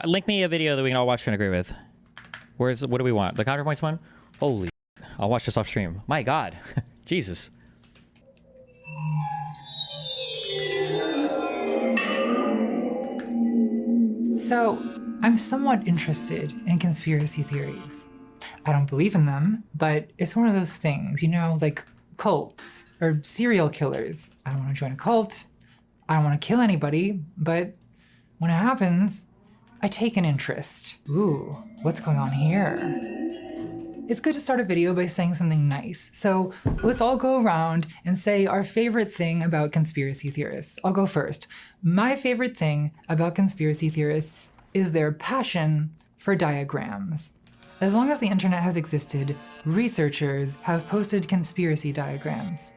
Link me a video that we can all watch and agree with. What do we want? The ContraPoints one? Holy, I'll watch this off stream. My God, Jesus. So, I'm somewhat interested in conspiracy theories. I don't believe in them, but it's one of those things, you know, like cults or serial killers. I don't want to join a cult. I don't want to kill anybody, but when it happens, I take an interest. Ooh, what's going on here? It's good to start a video by saying something nice. So let's all go around and say our favorite thing about conspiracy theorists. I'll go first. My favorite thing about conspiracy theorists is their passion for diagrams. As long as the internet has existed, researchers have posted conspiracy diagrams.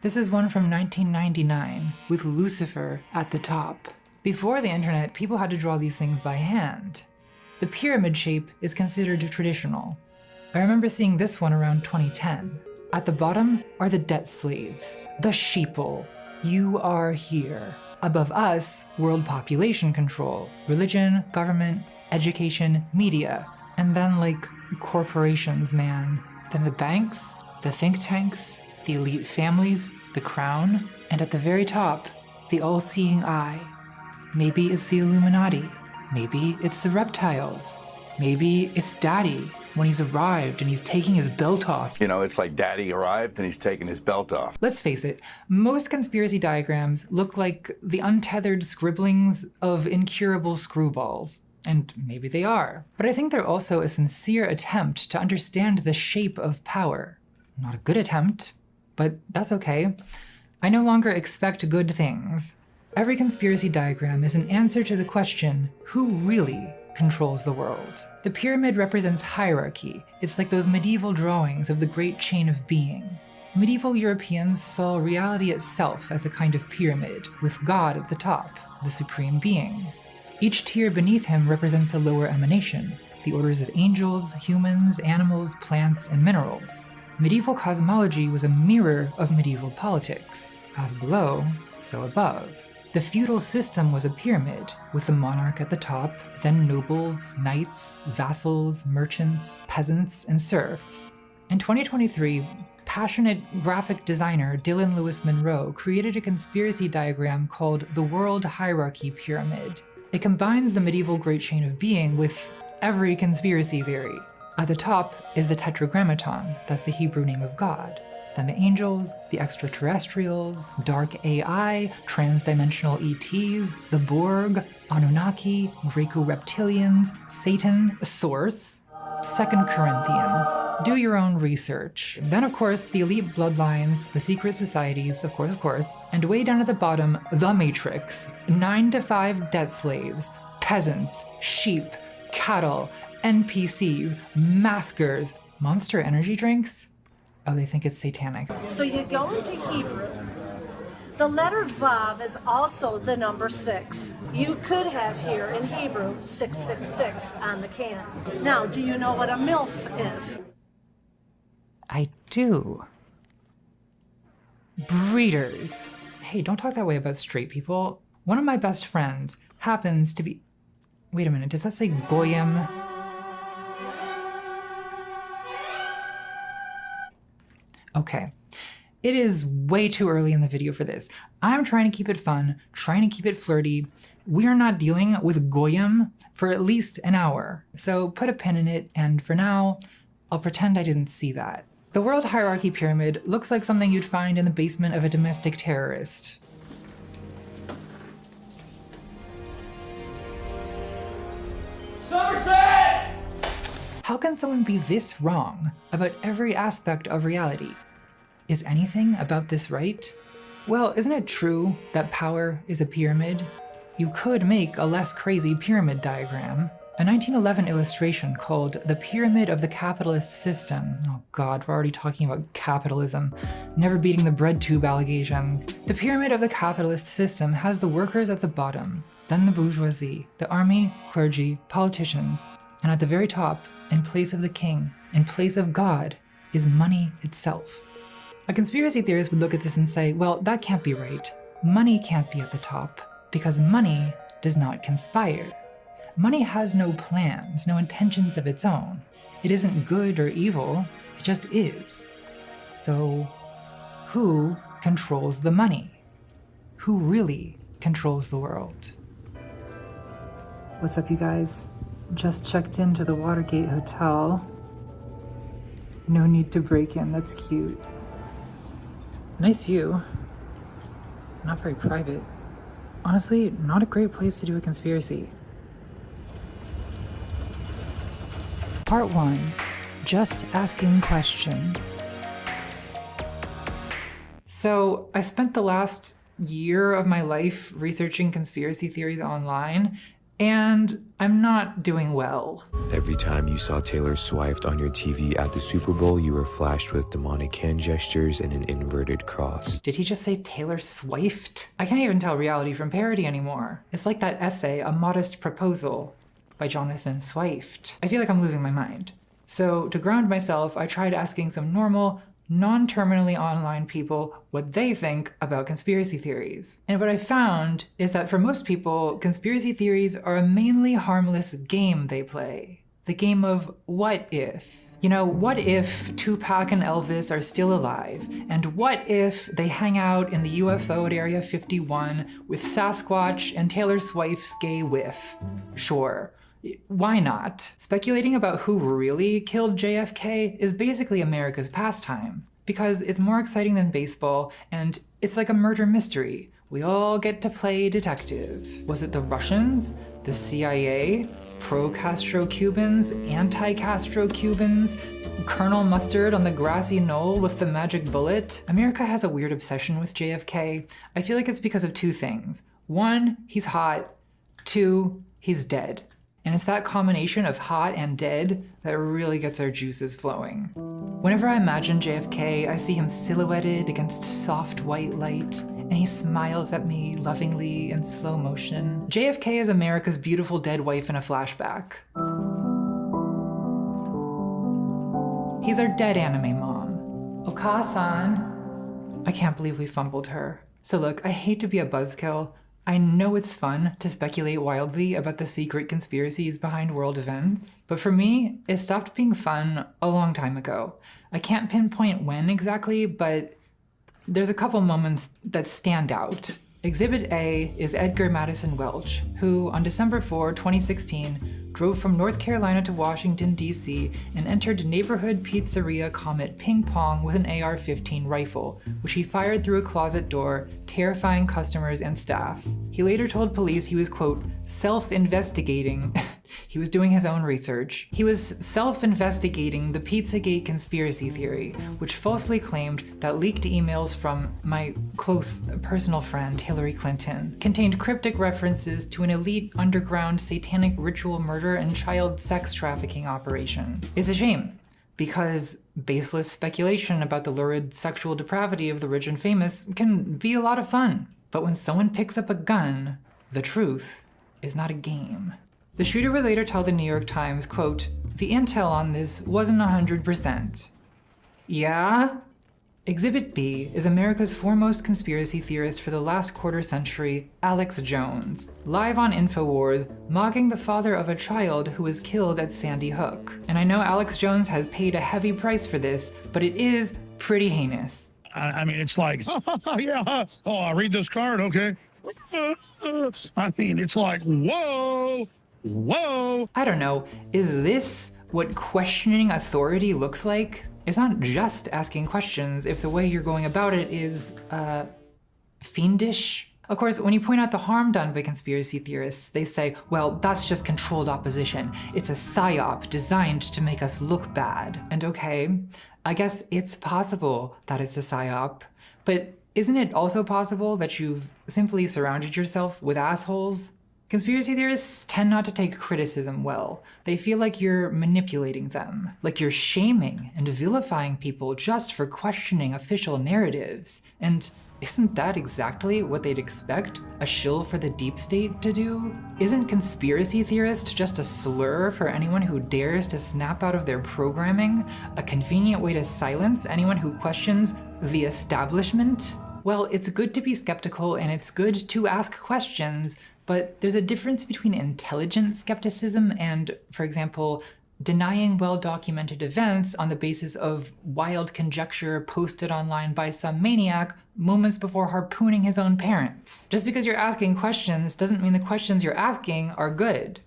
This is one from 1999 with Lucifer at the top. Before the internet, people had to draw these things by hand. The pyramid shape is considered traditional. I remember seeing this one around 2010. At the bottom are the debt slaves, the sheeple. You are here. Above us, world population control, religion, government, education, media, and then like corporations, man. Then the banks, the think tanks, the elite families, the crown, and at the very top, the all-seeing eye. Maybe it's the Illuminati. Maybe it's the reptiles. Maybe it's Daddy when he's arrived and he's taking his belt off. You know, it's like Daddy arrived and he's taking his belt off. Let's face it, most conspiracy diagrams look like the untethered scribblings of incurable screwballs. And maybe they are. But I think they're also a sincere attempt to understand the shape of power. Not a good attempt, but that's okay. I no longer expect good things. Every conspiracy diagram is an answer to the question, who really controls the world? The pyramid represents hierarchy. It's like those medieval drawings of the great chain of being. Medieval Europeans saw reality itself as a kind of pyramid, with God at the top, the supreme being. Each tier beneath him represents a lower emanation, the orders of angels, humans, animals, plants, and minerals. Medieval cosmology was a mirror of medieval politics. As below, so above. The feudal system was a pyramid, with the monarch at the top, then nobles, knights, vassals, merchants, peasants, and serfs. In 2023, passionate graphic designer Dylan Lewis Monroe created a conspiracy diagram called the World Hierarchy Pyramid. It combines the medieval great chain of being with every conspiracy theory. At the top is the Tetragrammaton, that's the Hebrew name of God. Then the angels, the extraterrestrials, dark AI, transdimensional ETs, the Borg, Anunnaki, Draco-reptilians, Satan, Source, 2 Corinthians. Do your own research. Then of course the elite bloodlines, the secret societies, of course, and way down at the bottom, the Matrix, 9 to 5 debt slaves, peasants, sheep, cattle, NPCs, maskers, Monster energy drinks? Oh, they think it's satanic. So you go into Hebrew. The letter Vav is also the number 6. You could have here in Hebrew 666 on the can. Now, do you know what a MILF is? I do. Breeders. Hey, don't talk that way about straight people. One of my best friends happens to be... Wait a minute, does that say Goyim? Okay, it is way too early in the video for this. I'm trying to keep it fun, trying to keep it flirty. We are not dealing with Goyim for at least an hour. So put a pin in it, and for now, I'll pretend I didn't see that. The World Hierarchy Pyramid looks like something you'd find in the basement of a domestic terrorist. Somerset! How can someone be this wrong about every aspect of reality? Is anything about this right? Well, isn't it true that power is a pyramid? You could make a less crazy pyramid diagram. A 1911 illustration called The Pyramid of the Capitalist System. Oh God, we're already talking about capitalism. Never beating the bread tube allegations. The Pyramid of the Capitalist System has the workers at the bottom, then the bourgeoisie, the army, clergy, politicians, and at the very top, in place of the king, in place of God, is money itself. A conspiracy theorist would look at this and say, well, that can't be right. Money can't be at the top, because money does not conspire. Money has no plans, no intentions of its own. It isn't good or evil, it just is. So, who controls the money? Who really controls the world? What's up, you guys? Just checked into the Watergate Hotel. No need to break in, that's cute. Nice view. Not very private. Honestly, not a great place to do a conspiracy. Part 1, just asking questions. So I spent the last year of my life researching conspiracy theories online, and I'm not doing well. Every time you saw Taylor Swift on your TV at the Super Bowl, you were flashed with demonic hand gestures and an inverted cross. Did he just say Taylor Swift? I can't even tell reality from parody anymore. It's like that essay, A Modest Proposal, by Jonathan Swift. I feel like I'm losing my mind. So to ground myself, I tried asking some normal, non-terminally online people what they think about conspiracy theories. And what I found is that for most people, conspiracy theories are a mainly harmless game they play. The game of what if. You know, what if Tupac and Elvis are still alive? And what if they hang out in the UFO at Area 51 with Sasquatch and Taylor Swift's gay whiff? Sure. Why not? Speculating about who really killed JFK is basically America's pastime, because it's more exciting than baseball, and it's like a murder mystery. We all get to play detective. Was it the Russians? The CIA? Pro-Castro Cubans? Anti-Castro Cubans? Colonel Mustard on the grassy knoll with the magic bullet? America has a weird obsession with JFK. I feel like it's because of two things. One, he's hot. Two, he's dead. And it's that combination of hot and dead that really gets our juices flowing. Whenever I imagine JFK, I see him silhouetted against soft white light, and he smiles at me lovingly in slow motion. JFK is America's beautiful dead wife in a flashback. He's our dead anime mom. Oka-san. I can't believe we fumbled her. So look, I hate to be a buzzkill. I know it's fun to speculate wildly about the secret conspiracies behind world events, but for me, it stopped being fun a long time ago. I can't pinpoint when exactly, but there's a couple moments that stand out. Exhibit A is Edgar Madison Welch, who on December 4, 2016, drove from North Carolina to Washington, D.C. and entered neighborhood pizzeria Comet Ping Pong with an AR-15 rifle, which he fired through a closet door, terrifying customers and staff. He later told police he was, quote, self-investigating. He was doing his own research. He was self-investigating the Pizzagate conspiracy theory, which falsely claimed that leaked emails from my close personal friend, Hillary Clinton, contained cryptic references to an elite underground satanic ritual murder and child sex trafficking operation. It's a shame, because baseless speculation about the lurid sexual depravity of the rich and famous can be a lot of fun. But when someone picks up a gun, the truth is not a game. The shooter would later tell the New York Times, quote, the intel on this wasn't 100%. Yeah? Exhibit B is America's foremost conspiracy theorist for the last quarter century, Alex Jones, live on InfoWars, mocking the father of a child who was killed at Sandy Hook. And I know Alex Jones has paid a heavy price for this, but it is pretty heinous. I mean, it's like, yeah, oh, I read this card, okay. I mean, it's like, whoa, whoa. I don't know, is this what questioning authority looks like? It's not just asking questions if the way you're going about it is, fiendish. Of course, when you point out the harm done by conspiracy theorists, they say, well, that's just controlled opposition. It's a psyop designed to make us look bad. And okay, I guess it's possible that it's a psyop, but isn't it also possible that you've simply surrounded yourself with assholes? Conspiracy theorists tend not to take criticism well. They feel like you're manipulating them, like you're shaming and vilifying people just for questioning official narratives. And Isn't that exactly what they'd expect a shill for the deep state to do? Isn't conspiracy theorist just a slur for anyone who dares to snap out of their programming? A convenient way to silence anyone who questions the establishment? Well, it's good to be skeptical and it's good to ask questions, but there's a difference between intelligent skepticism and, for example, denying well-documented events on the basis of wild conjecture posted online by some maniac moments before harpooning his own parents. Just because you're asking questions doesn't mean the questions you're asking are good.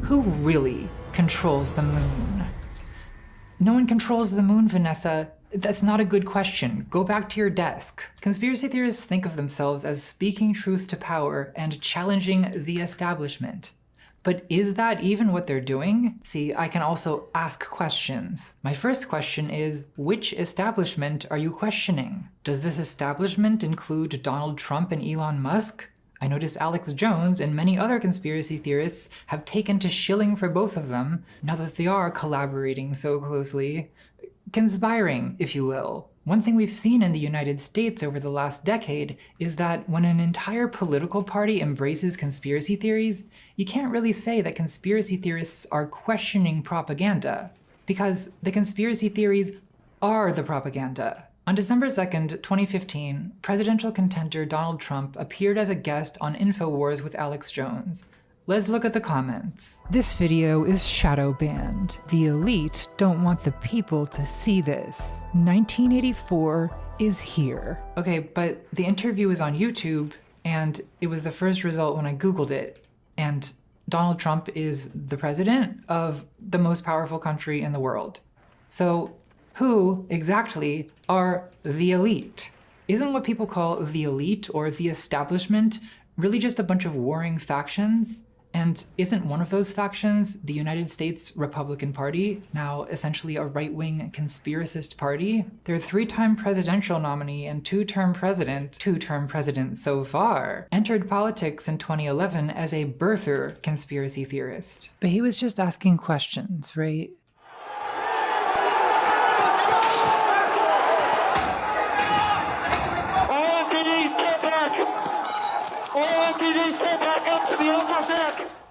Who really controls the moon? No one controls the moon, Vanessa. That's not a good question. Go back to your desk. Conspiracy theorists think of themselves as speaking truth to power and challenging the establishment. But is that even what they're doing? See, I can also ask questions. My first question is, which establishment are you questioning? Does this establishment include Donald Trump and Elon Musk? I notice Alex Jones and many other conspiracy theorists have taken to shilling for both of them, now that they are collaborating so closely. Conspiring, if you will. One thing we've seen in the United States over the last decade is that when an entire political party embraces conspiracy theories, you can't really say that conspiracy theorists are questioning propaganda, because the conspiracy theories are the propaganda. On December 2nd, 2015, presidential contender Donald Trump appeared as a guest on InfoWars with Alex Jones. Let's look at the comments. This video is shadow banned. The elite don't want the people to see this. 1984 is here. Okay, but the interview is on YouTube, and it was the first result when I Googled it. And Donald Trump is the president of the most powerful country in the world. So who exactly are the elite? Isn't what people call the elite or the establishment really just a bunch of warring factions? And isn't one of those factions the United States Republican Party, now essentially a right-wing conspiracist party? Their 3-time presidential nominee and 2-term president so far, entered politics in 2011 as a birther conspiracy theorist. But he was just asking questions, right?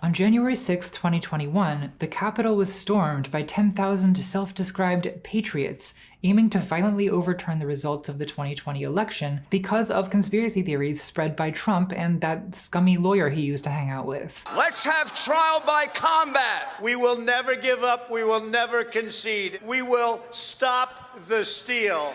On January 6, 2021, the Capitol was stormed by 10,000 self-described patriots aiming to violently overturn the results of the 2020 election because of conspiracy theories spread by Trump and that scummy lawyer he used to hang out with. Let's have trial by combat. We will never give up. We will never concede. We will stop the steal.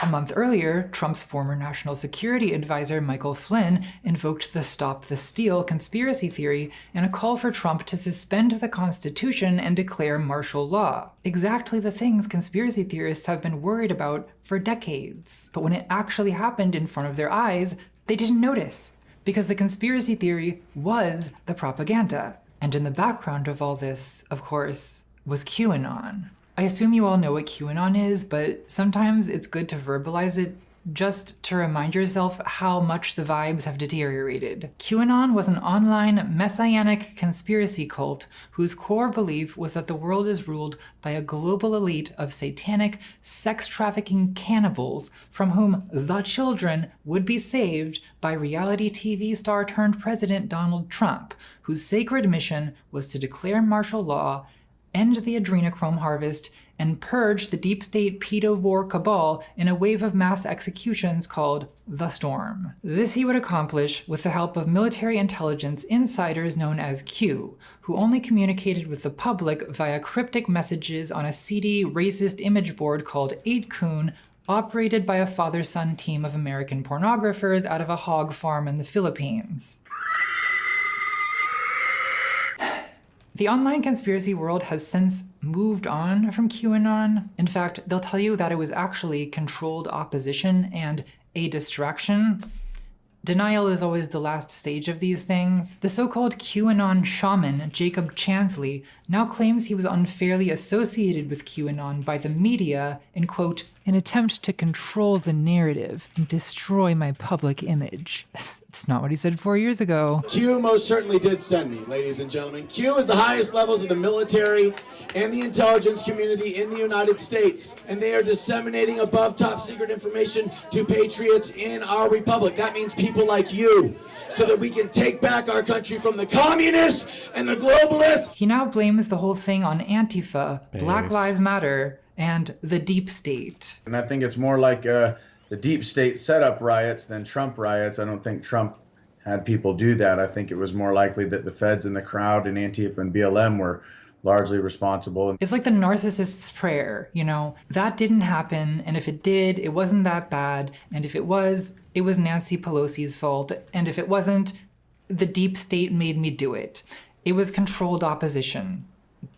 A month earlier, Trump's former national security advisor Michael Flynn invoked the Stop the Steal conspiracy theory in a call for Trump to suspend the Constitution and declare martial law. Exactly the things conspiracy theorists have been worried about for decades. But when it actually happened in front of their eyes, they didn't notice, because the conspiracy theory was the propaganda. And in the background of all this, of course, was QAnon. I assume you all know what QAnon is, but sometimes it's good to verbalize it just to remind yourself how much the vibes have deteriorated. QAnon was an online messianic conspiracy cult whose core belief was that the world is ruled by a global elite of satanic, sex-trafficking cannibals from whom the children would be saved by reality TV star turned president Donald Trump, whose sacred mission was to declare martial law, end the adrenochrome harvest, and purge the deep state pedovore cabal in a wave of mass executions called the Storm. This he would accomplish with the help of military intelligence insiders known as Q, who only communicated with the public via cryptic messages on a seedy, racist image board called 8kun, operated by a father-son team of American pornographers out of a hog farm in the Philippines. The online conspiracy world has since moved on from QAnon. In fact, they'll tell you that it was actually controlled opposition and a distraction. Denial is always the last stage of these things. The so-called QAnon shaman, Jacob Chansley, now claims he was unfairly associated with QAnon by the media in, quote, an attempt to control the narrative and destroy my public image. It's not what he said 4 years ago. Q most certainly did send me, ladies and gentlemen. Q is the highest levels of the military and the intelligence community in the United States, and they are disseminating above top secret information to patriots in our republic. That means people like you, so that we can take back our country from the communists and the globalists. He now blames the whole thing on Antifa, Black Lives Matter, and the deep state. And I think it's more like the deep state set up riots than Trump riots. I don't think Trump had people do that. I think it was more likely that the feds and the crowd and Antifa and BLM were largely responsible. It's like the narcissist's prayer, you know? That didn't happen, and if it did, it wasn't that bad, and if it was Nancy Pelosi's fault, and if it wasn't, the deep state made me do it. It was controlled opposition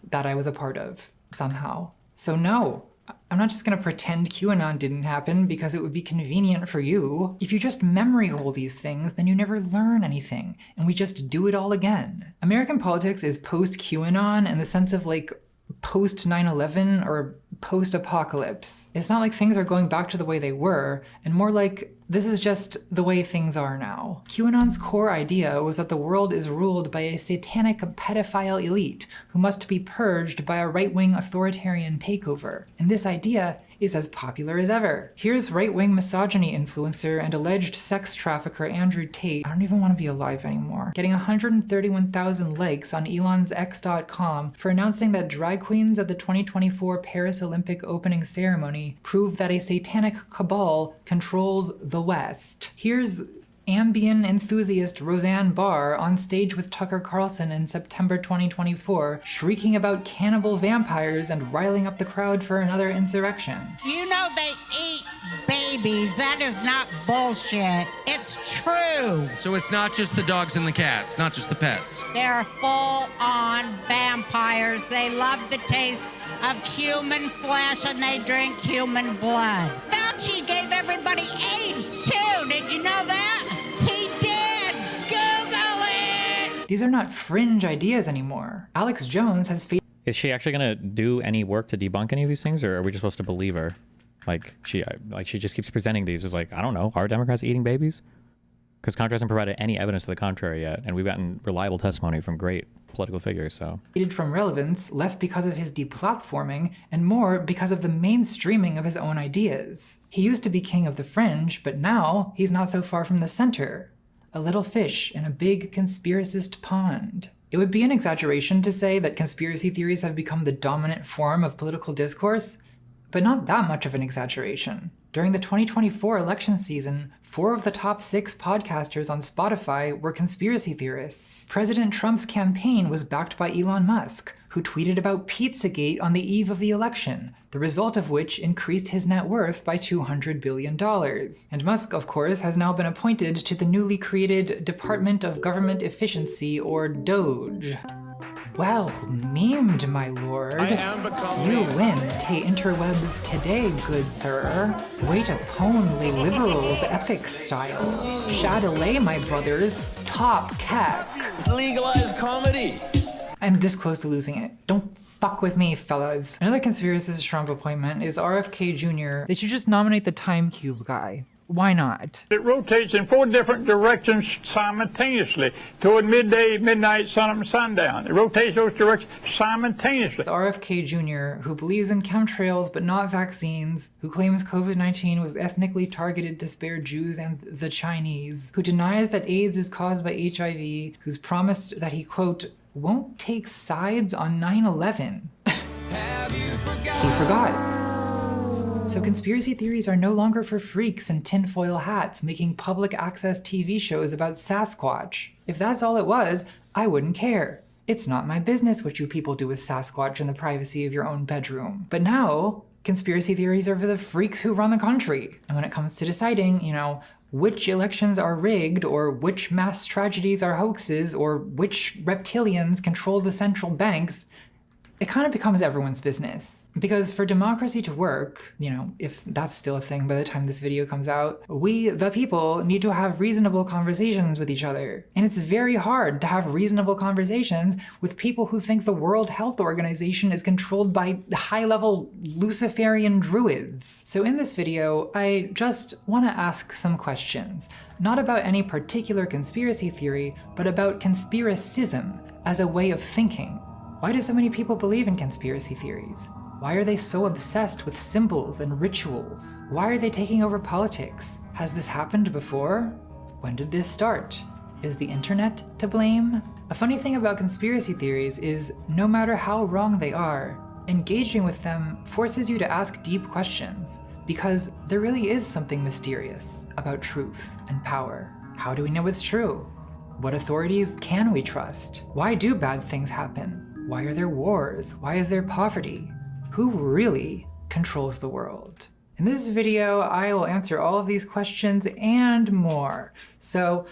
that I was a part of, somehow. So no, I'm not just gonna pretend QAnon didn't happen because it would be convenient for you. If you just memory hole these things, then you never learn anything, and we just do it all again. American politics is post-QAnon in the sense of like post 9/11 or post-apocalypse. It's not like things are going back to the way they were, and more like this is just the way things are now. QAnon's core idea was that the world is ruled by a satanic pedophile elite who must be purged by a right-wing authoritarian takeover. And this idea is as popular as ever. Here's right-wing misogyny influencer and alleged sex trafficker Andrew Tate, I don't even want to be alive anymore, getting 131,000 likes on Elon's X.com for announcing that drag queens at the 2024 Paris Olympic opening ceremony prove that a satanic cabal controls the West. Here's Ambien enthusiast Roseanne Barr on stage with Tucker Carlson in September 2024, shrieking about cannibal vampires and riling up the crowd for another insurrection. You know they eat babies. That is not bullshit. It's true. So it's not just the dogs and the cats, not just the pets. They're full-on vampires. They love the taste of human flesh and they drink human blood. Fauci gave everybody AIDS too. Did you know that? He did. Google it. These are not fringe ideas anymore. Alex Jones has faced. Is she actually gonna do any work to debunk any of these things, or are we just supposed to believe her? Like she just keeps presenting these as like, I don't know, are Democrats eating babies? Because Contra hasn't provided any evidence to the contrary yet, and we've gotten reliable testimony from great political figures, so. From relevance, less because of his deplatforming, and more because of the mainstreaming of his own ideas. He used to be king of the fringe, but now he's not so far from the center. A little fish in a big conspiracist pond. It would be an exaggeration to say that conspiracy theories have become the dominant form of political discourse, but not that much of an exaggeration. During the 2024 election season, 4 of the top 6 podcasters on Spotify were conspiracy theorists. President Trump's campaign was backed by Elon Musk, who tweeted about Pizzagate on the eve of the election, the result of which increased his net worth by $200 billion. And Musk, of course, has now been appointed to the newly created Department of Government Efficiency, or DOGE. Well memed, my lord. You win, te interwebs today, good sir. Way to pwn les liberals epic style. Chatelet, my brothers, top keck. Legalize comedy. I'm this close to losing it. Don't fuck with me, fellas. Another conspiracist Trump appointment is RFK Jr. They should just nominate the Time Cube guy. Why not? It rotates in 4 different directions simultaneously, toward midday, midnight, sunup, and sundown. It rotates those directions simultaneously. It's RFK Jr., who believes in chemtrails but not vaccines, who claims COVID-19 was ethnically targeted to spare Jews and the Chinese, who denies that AIDS is caused by HIV, who's promised that he, quote, won't take sides on 9/11. He forgot. So conspiracy theories are no longer for freaks in tinfoil hats making public access TV shows about Sasquatch. If that's all it was, I wouldn't care. It's not my business what you people do with Sasquatch in the privacy of your own bedroom. But now, conspiracy theories are for the freaks who run the country. And when it comes to deciding, you know, which elections are rigged, or which mass tragedies are hoaxes, or which reptilians control the central banks, it kind of becomes everyone's business. Because for democracy to work, if that's still a thing by the time this video comes out, we, the people, need to have reasonable conversations with each other. And it's very hard to have reasonable conversations with people who think the World Health Organization is controlled by high-level Luciferian druids. So in this video, I just want to ask some questions, not about any particular conspiracy theory, but about conspiracism as a way of thinking. Why do so many people believe in conspiracy theories? Why are they so obsessed with symbols and rituals? Why are they taking over politics? Has this happened before? When did this start? Is the internet to blame? A funny thing about conspiracy theories is, no matter how wrong they are, engaging with them forces you to ask deep questions, because there really is something mysterious about truth and power. How do we know it's true? What authorities can we trust? Why do bad things happen? Why are there wars? Why is there poverty? Who really controls the world? In this video, I will answer all of these questions and more. So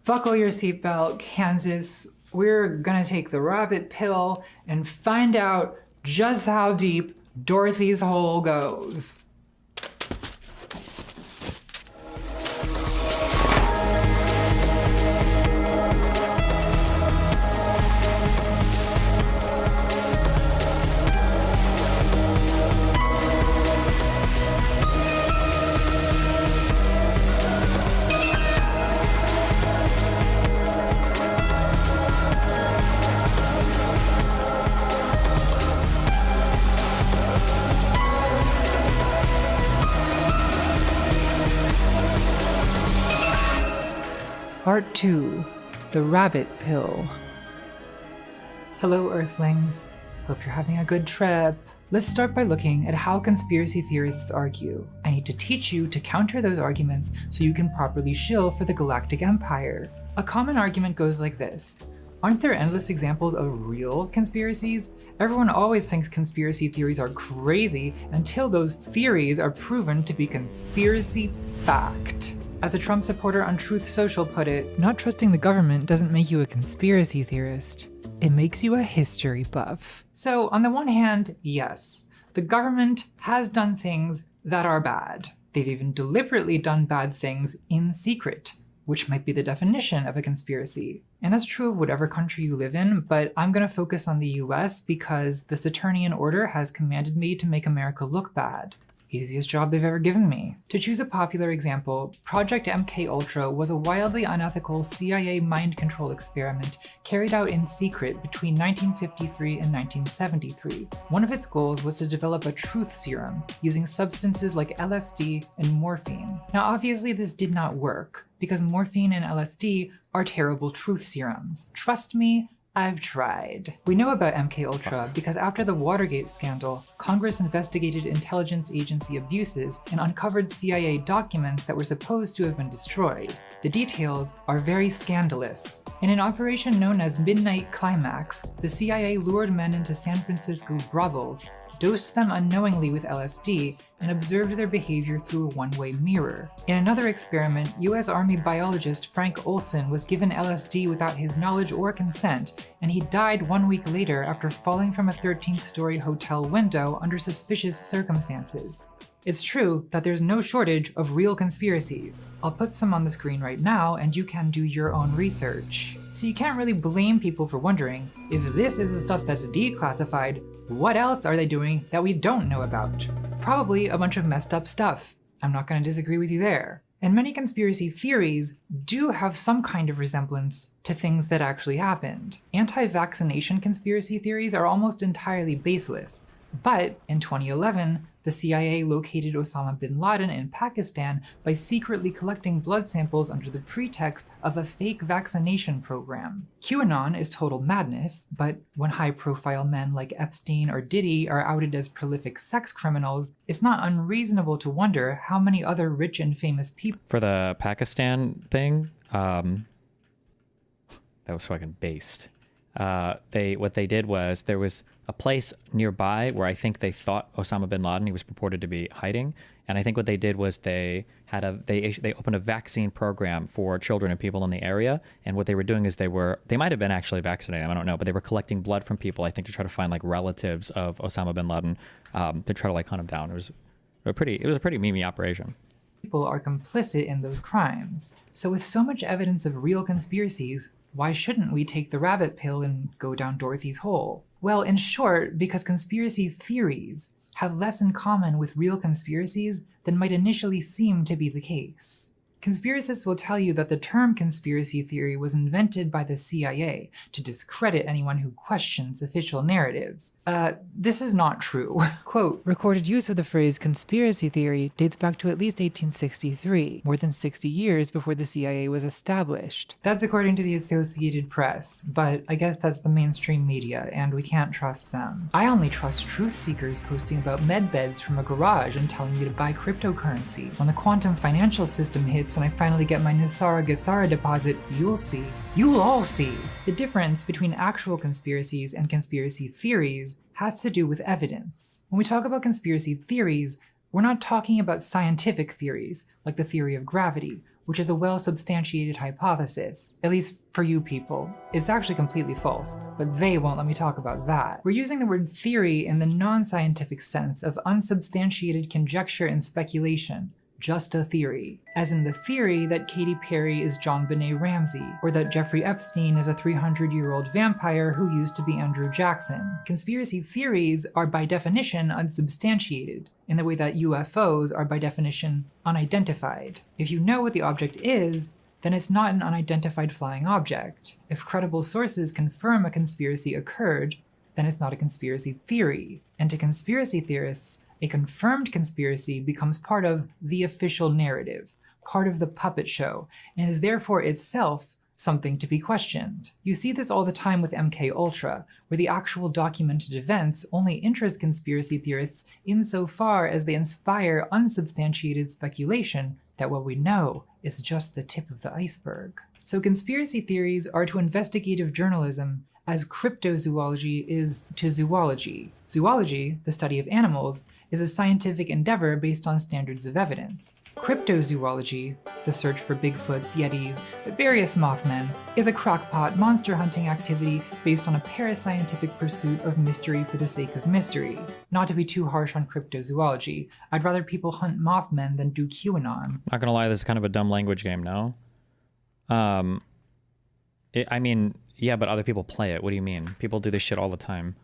buckle your seatbelt, Kansas. We're gonna take the rabbit pill and find out just how deep Dorothy's hole goes. Part 2, the rabbit pill. Hello, Earthlings. Hope you're having a good trip. Let's start by looking at how conspiracy theorists argue. I need to teach you to counter those arguments so you can properly shill for the Galactic Empire. A common argument goes like this. Aren't there endless examples of real conspiracies? Everyone always thinks conspiracy theories are crazy until those theories are proven to be conspiracy fact. As a Trump supporter on Truth Social put it, not trusting the government doesn't make you a conspiracy theorist. It makes you a history buff. So on the one hand, yes, the government has done things that are bad. They've even deliberately done bad things in secret, which might be the definition of a conspiracy. And that's true of whatever country you live in, but I'm gonna focus on the US because the Saturnian order has commanded me to make America look bad. Easiest job they've ever given me. To choose a popular example, Project MKUltra was a wildly unethical CIA mind control experiment carried out in secret between 1953 and 1973. One of its goals was to develop a truth serum using substances like LSD and morphine. Now obviously this did not work, because morphine and LSD are terrible truth serums. Trust me, I've tried. We know about MKUltra because after the Watergate scandal, Congress investigated intelligence agency abuses and uncovered CIA documents that were supposed to have been destroyed. The details are very scandalous. In an operation known as Midnight Climax, the CIA lured men into San Francisco brothels, dosed them unknowingly with LSD, and observed their behavior through a one-way mirror. In another experiment, US Army biologist Frank Olson was given LSD without his knowledge or consent, and he died 1 week later after falling from a 13th-story hotel window under suspicious circumstances. It's true that there's no shortage of real conspiracies. I'll put some on the screen right now and you can do your own research. So you can't really blame people for wondering, if this is the stuff that's declassified, what else are they doing that we don't know about? Probably a bunch of messed up stuff. I'm not going to disagree with you there. And many conspiracy theories do have some kind of resemblance to things that actually happened. Anti-vaccination conspiracy theories are almost entirely baseless. But in 2011, the CIA located Osama bin Laden in Pakistan by secretly collecting blood samples under the pretext of a fake vaccination program. QAnon is total madness, but when high-profile men like Epstein or Diddy are outed as prolific sex criminals, it's not unreasonable to wonder how many other rich and famous people— For the Pakistan thing, that was fucking based. What they did was there was a place nearby where I think they thought Osama bin Laden, he was purported to be hiding, And I think what they did was they opened a vaccine program for children and people in the area. And what they were doing is they might have been actually vaccinating them, I don't know, but they were collecting blood from people, I think, to try to find like relatives of Osama bin Laden, to try to like hunt him down. It was a pretty memey operation. People are complicit in those crimes. So with so much evidence of real conspiracies, why shouldn't we take the rabbit pill and go down Dorothy's hole? Well, in short, because conspiracy theories have less in common with real conspiracies than might initially seem to be the case. Conspiracists will tell you that the term conspiracy theory was invented by the CIA to discredit anyone who questions official narratives. This is not true. Quote, recorded use of the phrase conspiracy theory dates back to at least 1863, more than 60 years before the CIA was established. That's according to the Associated Press, but I guess that's the mainstream media, and we can't trust them. I only trust truth seekers posting about med beds from a garage and telling you to buy cryptocurrency. When the quantum financial system hits and I finally get my Nisara Gasara deposit, you'll see. You'll all see. The difference between actual conspiracies and conspiracy theories has to do with evidence. When we talk about conspiracy theories, we're not talking about scientific theories, like the theory of gravity, which is a well-substantiated hypothesis. At least for you people. It's actually completely false, but they won't let me talk about that. We're using the word theory in the non-scientific sense of unsubstantiated conjecture and speculation. Just a theory. As in the theory that Katy Perry is John Benet Ramsey, or that Jeffrey Epstein is a 300-year-old vampire who used to be Andrew Jackson. Conspiracy theories are by definition unsubstantiated, in the way that UFOs are by definition unidentified. If you know what the object is, then it's not an unidentified flying object. If credible sources confirm a conspiracy occurred, then it's not a conspiracy theory. And to conspiracy theorists, a confirmed conspiracy becomes part of the official narrative, part of the puppet show, and is therefore itself something to be questioned. You see this all the time with MKUltra, where the actual documented events only interest conspiracy theorists insofar as they inspire unsubstantiated speculation that what we know is just the tip of the iceberg. So conspiracy theories are to investigative journalism as cryptozoology is to zoology. Zoology, the study of animals, is a scientific endeavor based on standards of evidence. Cryptozoology, the search for Bigfoots, Yetis, various Mothmen, is a crackpot monster hunting activity based on a parascientific pursuit of mystery for the sake of mystery. Not to be too harsh on cryptozoology, I'd rather people hunt Mothmen than do QAnon. Not gonna lie, this is kind of a dumb language game, no? I mean, yeah, but other people play it. What do you mean? People do this shit all the time,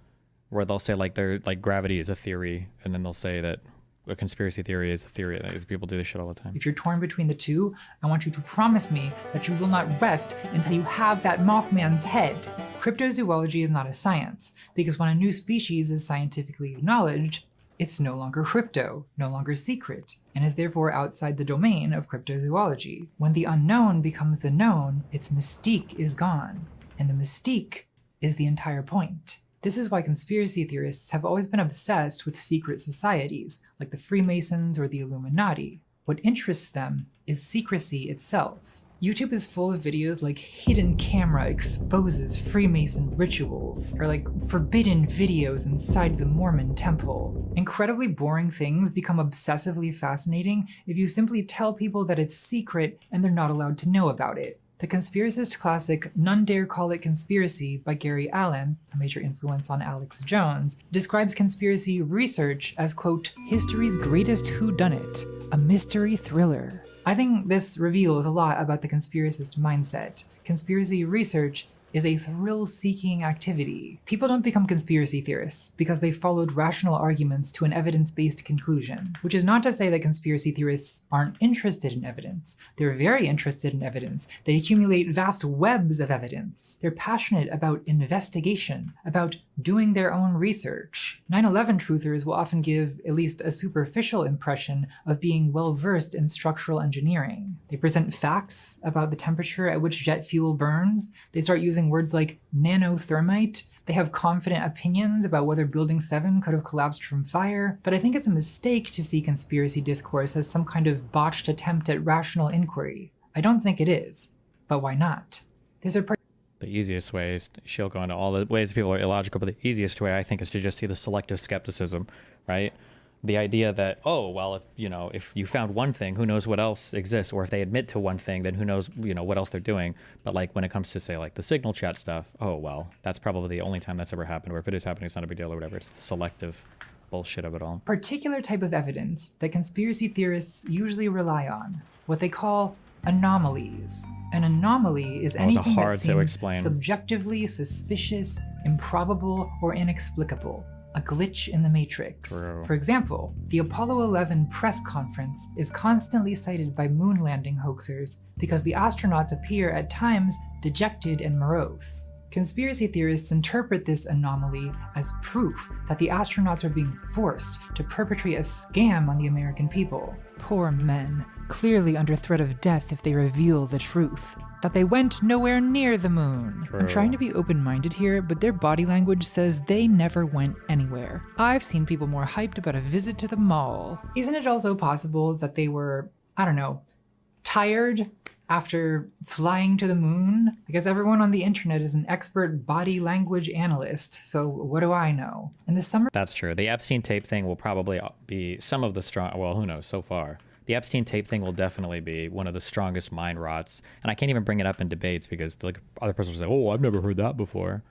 where they'll say like gravity is a theory, and then they'll say that a conspiracy theory is a theory. People do this shit all the time. If you're torn between the two, I want you to promise me that you will not rest until you have that Mothman's head. Cryptozoology is not a science, because when a new species is scientifically acknowledged, it's no longer crypto, no longer secret, and is therefore outside the domain of cryptozoology. When the unknown becomes the known, its mystique is gone, and the mystique is the entire point. This is why conspiracy theorists have always been obsessed with secret societies, like the Freemasons or the Illuminati. What interests them is secrecy itself. YouTube is full of videos like hidden camera exposes Freemason rituals, or like forbidden videos inside the Mormon temple. Incredibly boring things become obsessively fascinating if you simply tell people that it's secret and they're not allowed to know about it. The conspiracist classic None Dare Call It Conspiracy by Gary Allen, a major influence on Alex Jones, describes conspiracy research as, quote, history's greatest whodunit, a mystery thriller. I think this reveals a lot about the conspiracist mindset. Conspiracy research is a thrill-seeking activity. People don't become conspiracy theorists because they followed rational arguments to an evidence-based conclusion, which is not to say that conspiracy theorists aren't interested in evidence. They're very interested in evidence. They accumulate vast webs of evidence. They're passionate about investigation, about doing their own research. 9/11 truthers will often give at least a superficial impression of being well-versed in structural engineering. They present facts about the temperature at which jet fuel burns. They start using words like nanothermite. They have confident opinions about whether Building 7 could have collapsed from fire. But I think it's a mistake to see conspiracy discourse as some kind of botched attempt at rational inquiry. I don't think it is. But why not? There's a The easiest way is, she'll go into all the ways people are illogical, but the easiest way, I think, is to just see the selective skepticism, right? the idea that, oh, well, if you found one thing, who knows what else exists, or if they admit to one thing, then who knows, what else they're doing. But like when it comes to say like the signal chat stuff, oh, well, that's probably the only time that's ever happened, or if it is happening, it's not a big deal or whatever. It's the selective bullshit of it all. Particular type of evidence that conspiracy theorists usually rely on, what they call anomalies. An anomaly is anything that seems subjectively suspicious, improbable, or inexplicable. A glitch in the matrix. True. For example, the Apollo 11 press conference is constantly cited by moon landing hoaxers because the astronauts appear at times dejected and morose. Conspiracy theorists interpret this anomaly as proof that the astronauts are being forced to perpetrate a scam on the American people. Poor men, clearly under threat of death if they reveal the truth. That they went nowhere near the moon. True. I'm trying to be open-minded here, but their body language says they never went anywhere. I've seen people more hyped about a visit to the mall. Isn't it also possible that they were, I don't know, tired after flying to the moon? Because everyone on the internet is an expert body language analyst, so what do I know? In the summer— That's true. The Epstein tape thing will probably be some of the strong, well, who knows so far. The Epstein tape thing will definitely be one of the strongest mind rots. And I can't even bring it up in debates because like other person will say, oh, I've never heard that before.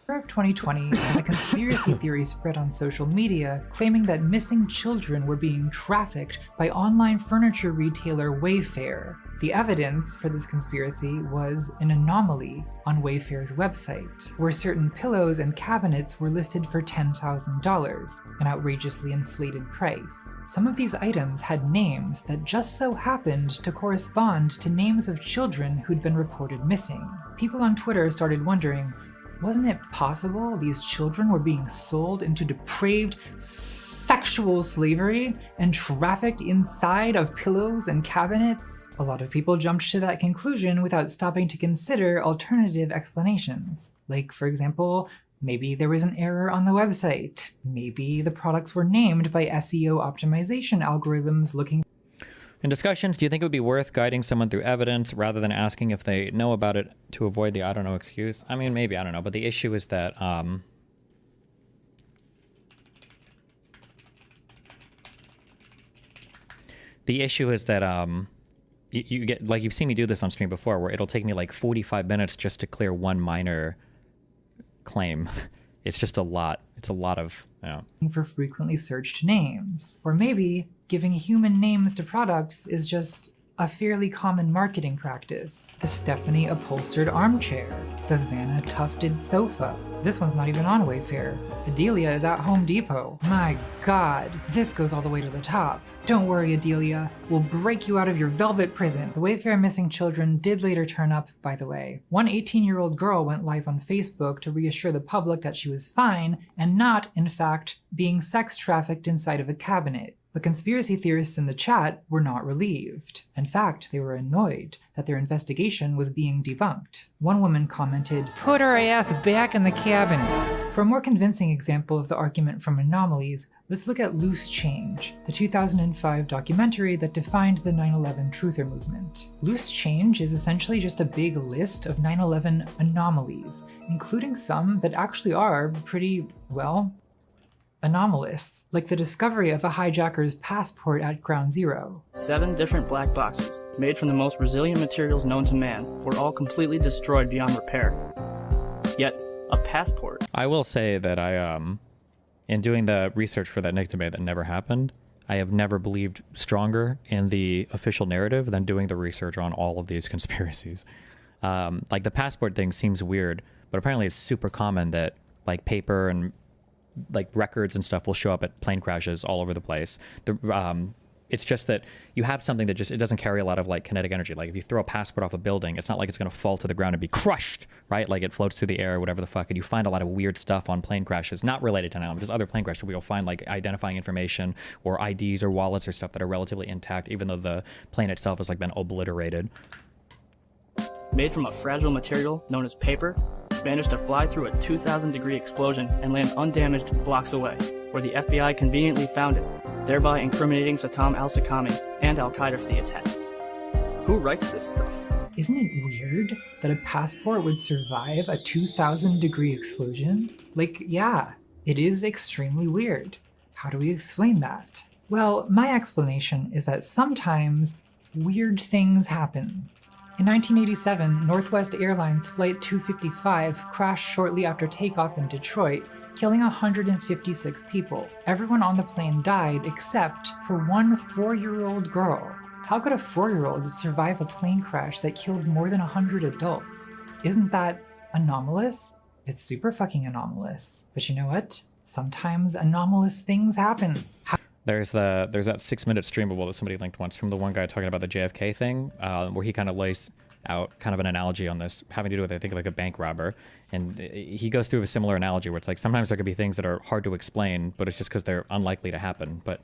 Of 2020, a conspiracy theory spread on social media claiming that missing children were being trafficked by online furniture retailer Wayfair. The evidence for this conspiracy was an anomaly on Wayfair's website, where certain pillows and cabinets were listed for $10,000, an outrageously inflated price. Some of these items had names that just so happened to correspond to names of children who'd been reported missing. People on Twitter started wondering, wasn't it possible these children were being sold into depraved sexual slavery and trafficked inside of pillows and cabinets? A lot of people jumped to that conclusion without stopping to consider alternative explanations. Like, for example, maybe there was an error on the website. Maybe the products were named by SEO optimization algorithms looking— In discussions, do you think it would be worth guiding someone through evidence rather than asking if they know about it to avoid the I don't know excuse? I mean, maybe, I don't know. But the issue is that you get, like, you've seen me do this on stream before, where it'll take me like 45 minutes just to clear one minor claim. It's just a lot. It's a lot of, for frequently searched names. Or maybe giving human names to products is just a fairly common marketing practice. The Stephanie upholstered armchair, the Vanna tufted sofa. This one's not even on Wayfair. Adelia is at Home Depot. My God, this goes all the way to the top. Don't worry, Adelia, we'll break you out of your velvet prison. The Wayfair missing children did later turn up, by the way. One 18-year-old girl went live on Facebook to reassure the public that she was fine and not, in fact, being sex trafficked inside of a cabinet. The conspiracy theorists in the chat were not relieved. In fact, they were annoyed that their investigation was being debunked. One woman commented, "Put her ass back in the cabinet." For a more convincing example of the argument from anomalies, let's look at Loose Change, the 2005 documentary that defined the 9/11 truther movement. Loose Change is essentially just a big list of 9/11 anomalies, including some that actually are pretty, well, anomalous, like the discovery of a hijacker's passport at Ground Zero. 7 different black boxes, made from the most resilient materials known to man, were all completely destroyed beyond repair. Yet, a passport. I will say that in doing the research for that Nick debate that never happened, I have never believed stronger in the official narrative than doing the research on all of these conspiracies. Like the passport thing seems weird, but apparently it's super common that like paper and like records and stuff will show up at plane crashes all over the place. It's just that you have something that just, it doesn't carry a lot of like kinetic energy. Like if you throw a passport off a building, it's not like it's going to fall to the ground and be crushed, right? Like it floats through the air, whatever the fuck. And you find a lot of weird stuff on plane crashes, not related to 9/11, just other plane crashes where you'll find like identifying information or IDs or wallets or stuff that are relatively intact, even though the plane itself has like been obliterated. Made from a fragile material known as paper, managed to fly through a 2,000-degree explosion and land undamaged blocks away, where the FBI conveniently found it, thereby incriminating Saddam al-Sakami and al-Qaeda for the attacks. Who writes this stuff? Isn't it weird that a passport would survive a 2,000-degree explosion? Like, yeah, it is extremely weird. How do we explain that? Well, my explanation is that sometimes weird things happen. In 1987, Northwest Airlines Flight 255 crashed shortly after takeoff in Detroit, killing 156 people. Everyone on the plane died except for one 4-year-old girl. How could a 4-year-old survive a plane crash that killed more than 100 adults? Isn't that anomalous? It's super fucking anomalous. But you know what? Sometimes anomalous things happen. There's that 6-minute streamable that somebody linked once from the one guy talking about the JFK thing, where he kind of lays out kind of an analogy on this, having to do with, I think, like a bank robber. And he goes through a similar analogy where it's like sometimes there could be things that are hard to explain, but it's just because they're unlikely to happen. But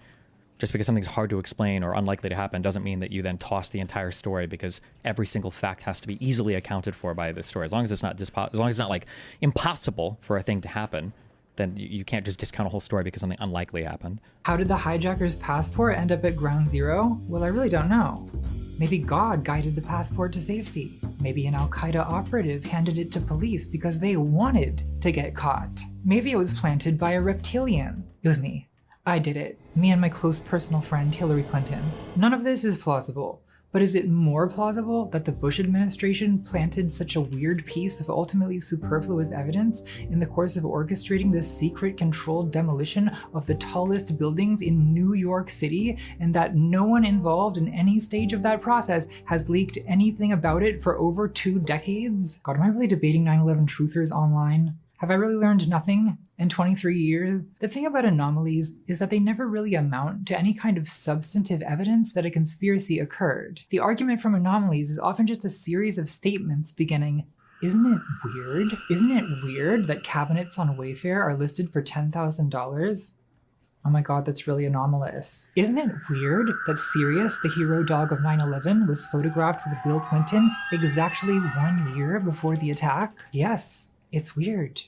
just because something's hard to explain or unlikely to happen doesn't mean that you then toss the entire story, because every single fact has to be easily accounted for by this story. As long as it's not like impossible for a thing to happen, then you can't just discount a whole story because something unlikely happened. How did the hijacker's passport end up at ground zero? Well, I really don't know. Maybe God guided the passport to safety. Maybe an Al-Qaeda operative handed it to police because they wanted to get caught. Maybe it was planted by a reptilian. It was me. I did it. Me and my close personal friend Hillary Clinton. None of this is plausible. But is it more plausible that the Bush administration planted such a weird piece of ultimately superfluous evidence in the course of orchestrating this secret controlled demolition of the tallest buildings in New York City, and that no one involved in any stage of that process has leaked anything about it for over 2 decades? God, am I really debating 9/11 truthers online? Have I really learned nothing in 23 years? The thing about anomalies is that they never really amount to any kind of substantive evidence that a conspiracy occurred. The argument from anomalies is often just a series of statements beginning, "Isn't it weird? Isn't it weird that cabinets on Wayfair are listed for $10,000? Oh my god, that's really anomalous. Isn't it weird that Sirius, the hero dog of 9/11, was photographed with Bill Clinton exactly 1 year before the attack? Yes. It's weird.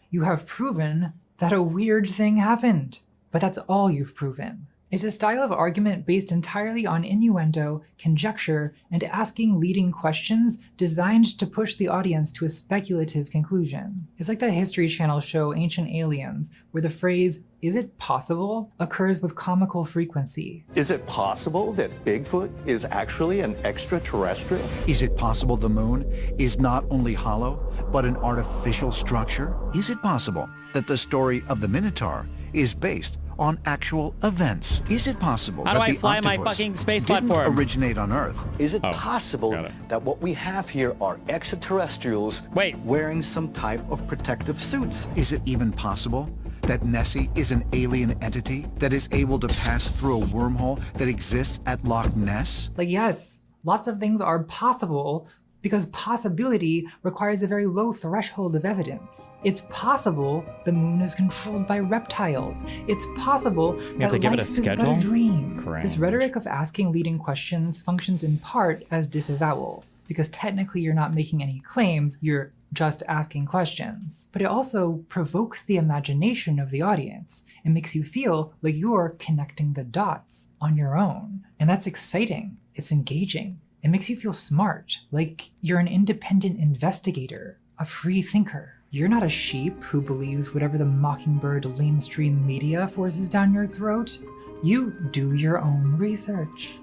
You have proven that a weird thing happened, but that's all you've proven. It's a style of argument based entirely on innuendo, conjecture, and asking leading questions designed to push the audience to a speculative conclusion. It's like that History Channel show Ancient Aliens, where the phrase, "Is it possible?" occurs with comical frequency. Is it possible that Bigfoot is actually an extraterrestrial? Is it possible the moon is not only hollow, but an artificial structure? Is it possible that the story of the Minotaur is based on actual events? Is it possible How do that I the fly my octopus fucking space didn't platform? originate on Earth? Is it possible that what we have here are extraterrestrials wearing some type of protective suits? Is it even possible that Nessie is an alien entity that is able to pass through a wormhole that exists at Loch Ness? Like, yes, lots of things are possible, because possibility requires a very low threshold of evidence. It's possible the moon is controlled by reptiles. It's possible that life is but a dream. Correct. This rhetoric of asking leading questions functions in part as disavowal, because technically you're not making any claims, you're just asking questions. But it also provokes the imagination of the audience. It makes you feel like you're connecting the dots on your own. And that's exciting. It's engaging. It makes you feel smart, like you're an independent investigator, a free thinker. You're not a sheep who believes whatever the mockingbird lamestream media forces down your throat. You do your own research.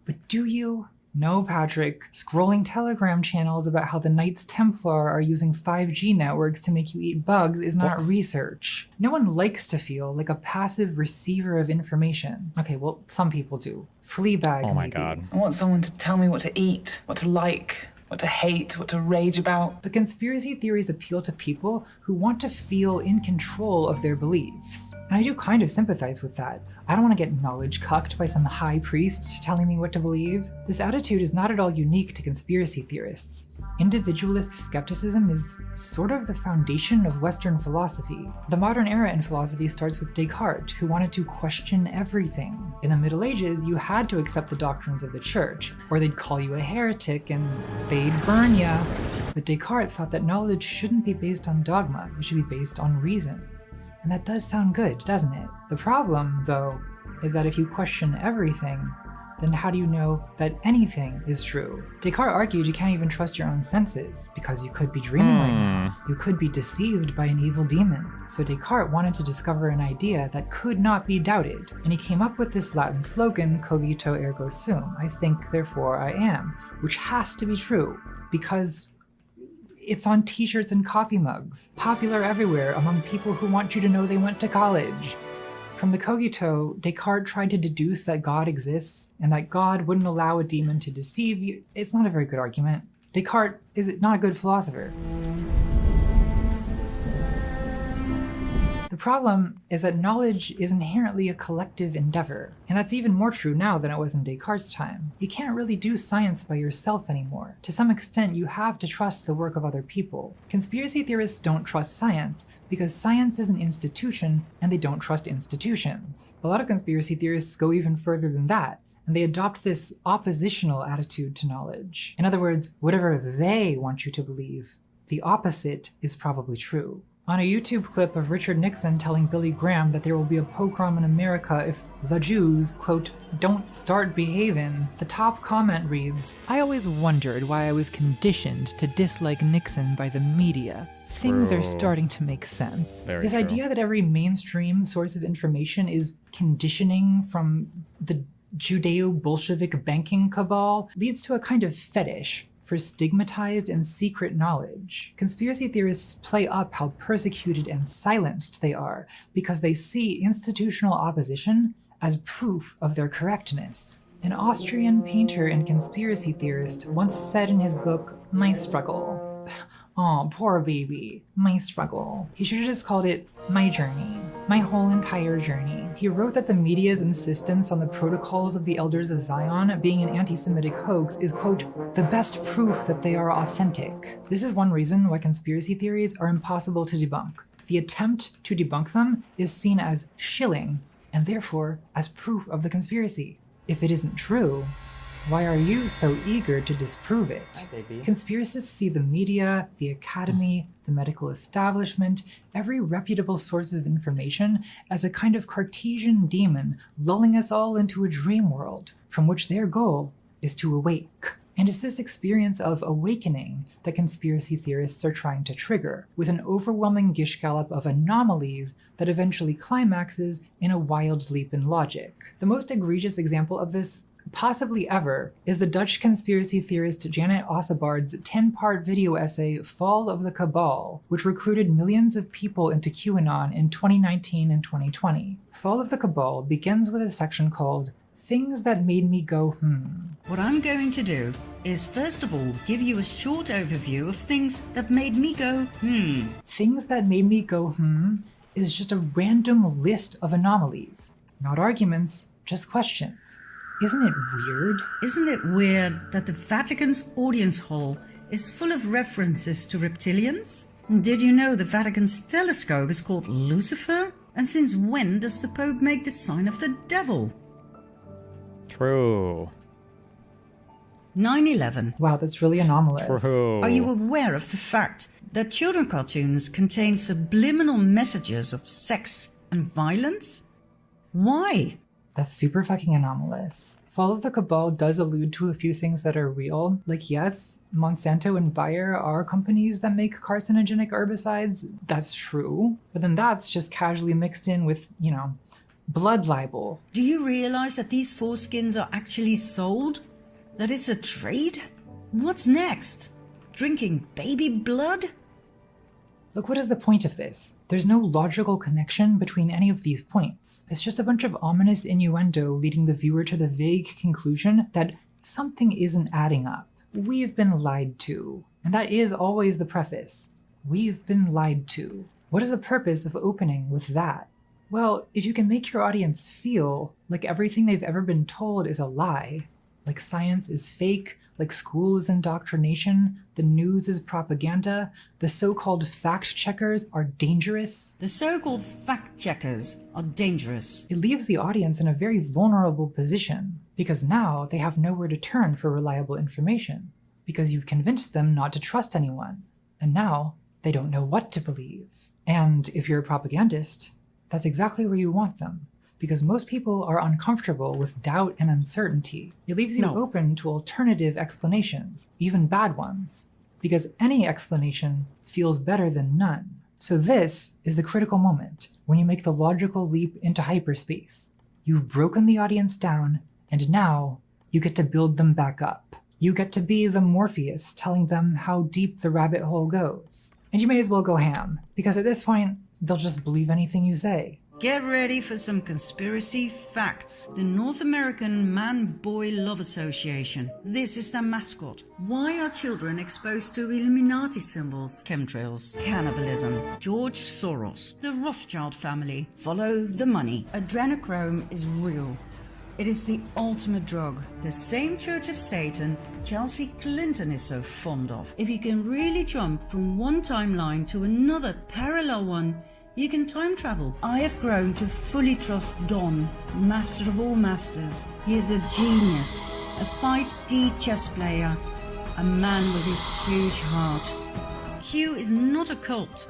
But do you? No, Patrick. Scrolling Telegram channels about how the Knights Templar are using 5G networks to make you eat bugs is not research. No one likes to feel like a passive receiver of information. Okay, well, some people do. Fleabag, Oh my maybe. god. I want someone to tell me what to eat, what to like, what to hate, what to rage about. But conspiracy theories appeal to people who want to feel in control of their beliefs. And I do kind of sympathize with that. I don't want to get knowledge cucked by some high priest telling me what to believe. This attitude is not at all unique to conspiracy theorists. Individualist skepticism is sort of the foundation of Western philosophy. The modern era in philosophy starts with Descartes, who wanted to question everything. In the Middle Ages, you had to accept the doctrines of the church, or they'd call you a heretic and they'd burn ya. But Descartes thought that knowledge shouldn't be based on dogma, it should be based on reason. And that does sound good, doesn't it? The problem, though, is that if you question everything, then how do you know that anything is true? Descartes argued you can't even trust your own senses, because you could be dreaming right now. You could be deceived by an evil demon. So Descartes wanted to discover an idea that could not be doubted, and he came up with this Latin slogan, cogito ergo sum, I think, therefore I am, which has to be true, because it's on t-shirts and coffee mugs, popular everywhere among people who want you to know they went to college. From the cogito, Descartes tried to deduce that God exists and that God wouldn't allow a demon to deceive you. It's not a very good argument. Descartes is not a good philosopher. The problem is that knowledge is inherently a collective endeavor, and that's even more true now than it was in Descartes' time. You can't really do science by yourself anymore. To some extent, you have to trust the work of other people. Conspiracy theorists don't trust science because science is an institution and they don't trust institutions. A lot of conspiracy theorists go even further than that, and they adopt this oppositional attitude to knowledge. In other words, whatever they want you to believe, the opposite is probably true. On a YouTube clip of Richard Nixon telling Billy Graham that there will be a pogrom in America if the Jews, quote, don't start behaving, the top comment reads, I always wondered why I was conditioned to dislike Nixon by the media. Things are starting to make sense. This idea that every mainstream source of information is conditioning from the Judeo-Bolshevik banking cabal leads to a kind of fetish for stigmatized and secret knowledge. Conspiracy theorists play up how persecuted and silenced they are because they see institutional opposition as proof of their correctness. An Austrian painter and conspiracy theorist once said in his book, My Struggle, oh, poor baby, my struggle. He should have just called it My Journey, my whole entire journey. He wrote that the media's insistence on the protocols of the Elders of Zion being an anti-Semitic hoax is, quote, the best proof that they are authentic. This is one reason why conspiracy theories are impossible to debunk. The attempt to debunk them is seen as shilling, and therefore as proof of the conspiracy. If it isn't true, why are you so eager to disprove it? Hi, baby. Conspiracists see the media, the academy, the medical establishment, every reputable source of information as a kind of Cartesian demon lulling us all into a dream world from which their goal is to awake. And it's this experience of awakening that conspiracy theorists are trying to trigger, with an overwhelming gish gallop of anomalies that eventually climaxes in a wild leap in logic. The most egregious example of this possibly ever is the Dutch conspiracy theorist Janet Ossebaard's 10-part video essay Fall of the Cabal, which recruited millions of people into QAnon in 2019 and 2020. Fall of the Cabal begins with a section called Things That Made Me Go What I'm going to do is first of all give you a short overview of things that made me go Things That Made Me Go is just a random list of anomalies. Not arguments, just questions. Isn't it weird? Isn't it weird that the Vatican's audience hall is full of references to reptilians? Did you know the Vatican's telescope is called Lucifer? And since when does the Pope make the sign of the devil? True. 9/11. Wow, that's really anomalous. True. Are you aware of the fact that children cartoons contain subliminal messages of sex and violence? Why? That's super fucking anomalous. Fall of the Cabal does allude to a few things that are real. Like, yes, Monsanto and Bayer are companies that make carcinogenic herbicides. That's true. But then that's just casually mixed in with, blood libel. Do you realize that these foreskins are actually sold? That it's a trade? What's next? Drinking baby blood? Look, what is the point of this? There's no logical connection between any of these points. It's just a bunch of ominous innuendo leading the viewer to the vague conclusion that something isn't adding up. We've been lied to. And that is always the preface. We've been lied to. What is the purpose of opening with that? Well, if you can make your audience feel like everything they've ever been told is a lie, like science is fake, like school is indoctrination, the news is propaganda, the so-called fact-checkers are dangerous. The so-called fact-checkers are dangerous. It leaves the audience in a very vulnerable position, because now they have nowhere to turn for reliable information, because you've convinced them not to trust anyone, and now they don't know what to believe. And if you're a propagandist, that's exactly where you want them, because most people are uncomfortable with doubt and uncertainty. It leaves you open to alternative explanations, even bad ones, because any explanation feels better than none. So this is the critical moment when you make the logical leap into hyperspace. You've broken the audience down, and now you get to build them back up. You get to be the Morpheus telling them how deep the rabbit hole goes. And you may as well go ham, because at this point, they'll just believe anything you say. Get ready for some conspiracy facts. The North American Man-Boy Love Association. This is their mascot. Why are children exposed to Illuminati symbols, chemtrails, cannibalism? George Soros, the Rothschild family. Follow the money. Adrenochrome is real. It is the ultimate drug. The same Church of Satan Chelsea Clinton is so fond of. If you can really jump from one timeline to another parallel one, you can time travel. I have grown to fully trust Don, master of all masters. He is a genius, a 5D chess player, a man with a huge heart. Q is not a cult.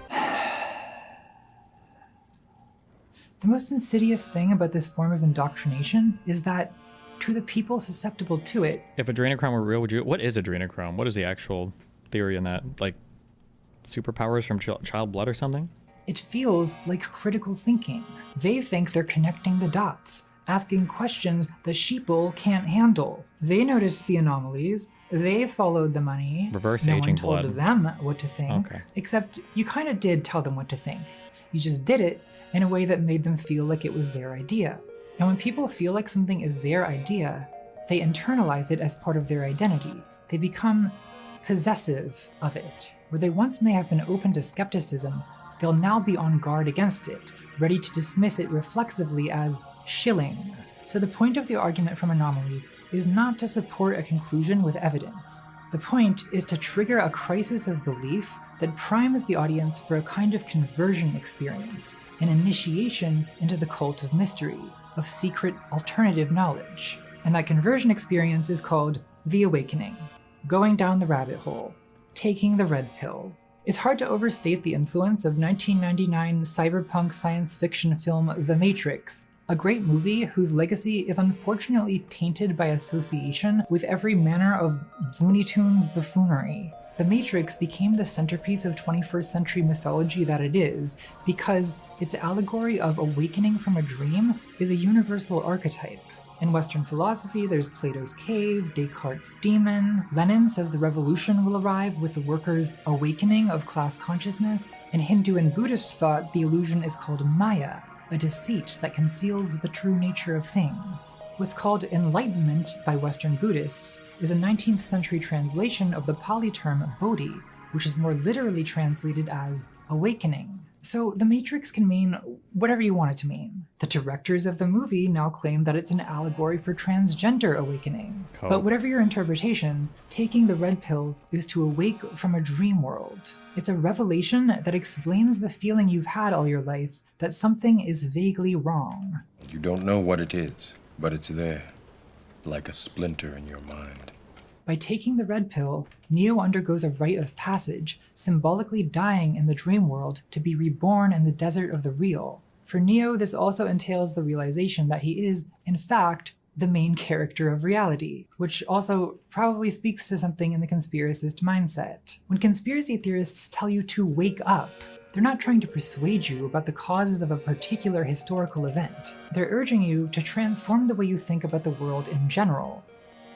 The most insidious thing about this form of indoctrination is that, to the people susceptible to it... If adrenochrome were real, what is adrenochrome? What is the actual theory in that? Like, superpowers from child blood or something? It feels like critical thinking. They think they're connecting the dots, asking questions the sheeple can't handle. They noticed the anomalies, they followed the money. Reverse no aging one told blood. them what to think, except you kind of did tell them what to think. You just did it in a way that made them feel like it was their idea. And when people feel like something is their idea, they internalize it as part of their identity. They become possessive of it. Where they once may have been open to skepticism, they'll now be on guard against it, ready to dismiss it reflexively as shilling. So the point of the argument from anomalies is not to support a conclusion with evidence. The point is to trigger a crisis of belief that primes the audience for a kind of conversion experience, an initiation into the cult of mystery, of secret alternative knowledge. And that conversion experience is called the awakening, going down the rabbit hole, taking the red pill. It's hard to overstate the influence of 1999 cyberpunk science fiction film The Matrix, a great movie whose legacy is unfortunately tainted by association with every manner of Looney Tunes buffoonery. The Matrix became the centerpiece of 21st century mythology that it is because its allegory of awakening from a dream is a universal archetype. In Western philosophy, there's Plato's cave, Descartes' demon. Lenin says the revolution will arrive with the workers' awakening of class consciousness. In Hindu and Buddhist thought, the illusion is called Maya, a deceit that conceals the true nature of things. What's called enlightenment by Western Buddhists is a 19th century translation of the Pali term bodhi, which is more literally translated as awakening. So the Matrix can mean whatever you want it to mean. The directors of the movie now claim that it's an allegory for transgender awakening. Cool. But whatever your interpretation, taking the red pill is to awake from a dream world. It's a revelation that explains the feeling you've had all your life that something is vaguely wrong. You don't know what it is, but it's there, like a splinter in your mind. By taking the red pill, Neo undergoes a rite of passage, symbolically dying in the dream world to be reborn in the desert of the real. For Neo, this also entails the realization that he is, in fact, the main character of reality, which also probably speaks to something in the conspiracist mindset. When conspiracy theorists tell you to wake up, they're not trying to persuade you about the causes of a particular historical event. They're urging you to transform the way you think about the world in general.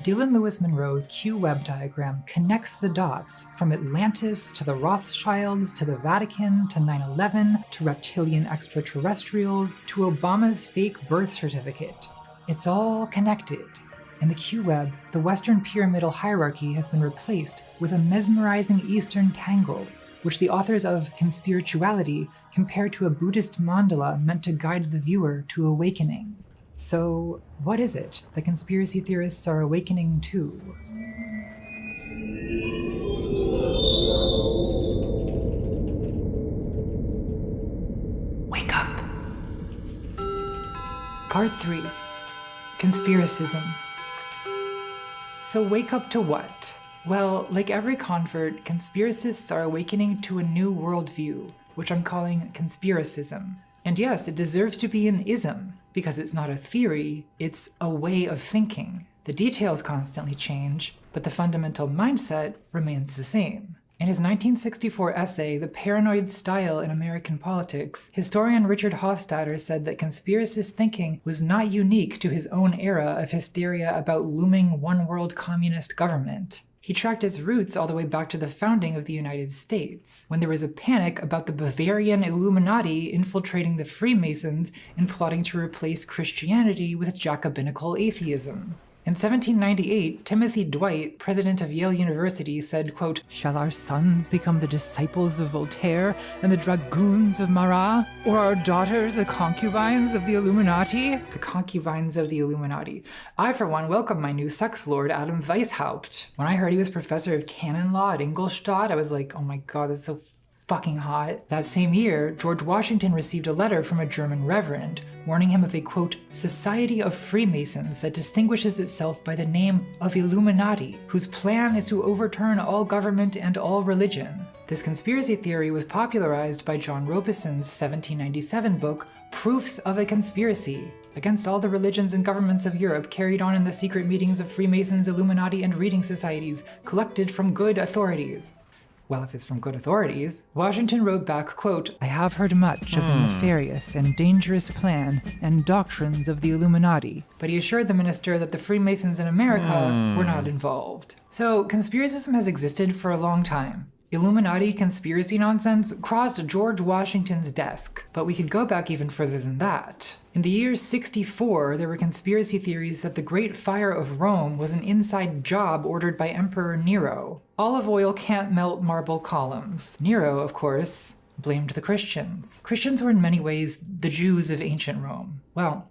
Dylan Lewis Monroe's Q-Web diagram connects the dots from Atlantis to the Rothschilds to the Vatican to 9/11 to reptilian extraterrestrials to Obama's fake birth certificate. It's all connected. In the Q-Web, the Western pyramidal hierarchy has been replaced with a mesmerizing Eastern tangle, which the authors of Conspirituality compare to a Buddhist mandala meant to guide the viewer to awakening. So, what is it that conspiracy theorists are awakening to? Wake up! Part 3. Conspiracism. So wake up to what? Well, like every convert, conspiracists are awakening to a new worldview, which I'm calling conspiracism. And yes, it deserves to be an ism, because it's not a theory, it's a way of thinking. The details constantly change, but the fundamental mindset remains the same. In his 1964 essay, The Paranoid Style in American Politics, historian Richard Hofstadter said that conspiracist thinking was not unique to his own era of hysteria about looming one-world communist government. He tracked its roots all the way back to the founding of the United States, when there was a panic about the Bavarian Illuminati infiltrating the Freemasons and plotting to replace Christianity with Jacobinical atheism. In 1798, Timothy Dwight, president of Yale University, said, quote, "Shall our sons become the disciples of Voltaire and the dragoons of Marat? Or our daughters the concubines of the Illuminati?" The concubines of the Illuminati. I, for one, welcome my new sex lord, Adam Weishaupt. When I heard he was professor of canon law at Ingolstadt, I was like, oh my god, that's so fucking hot. That same year, George Washington received a letter from a German reverend warning him of a, quote, society of Freemasons that distinguishes itself by the name of Illuminati, whose plan is to overturn all government and all religion. This conspiracy theory was popularized by John Robeson's 1797 book, Proofs of a Conspiracy, against all the religions and governments of Europe carried on in the secret meetings of Freemasons, Illuminati, and reading societies collected from good authorities. Well, if it's from good authorities, Washington wrote back, quote, "I have heard much of the nefarious and dangerous plan and doctrines of the Illuminati," but he assured the minister that the Freemasons in America were not involved. So, conspiracism has existed for a long time. Illuminati conspiracy nonsense crossed George Washington's desk, but we could go back even further than that. In the year 64, there were conspiracy theories that the Great Fire of Rome was an inside job ordered by Emperor Nero. Olive oil can't melt marble columns. Nero, of course, blamed the Christians. Christians were in many ways the Jews of ancient Rome. Well,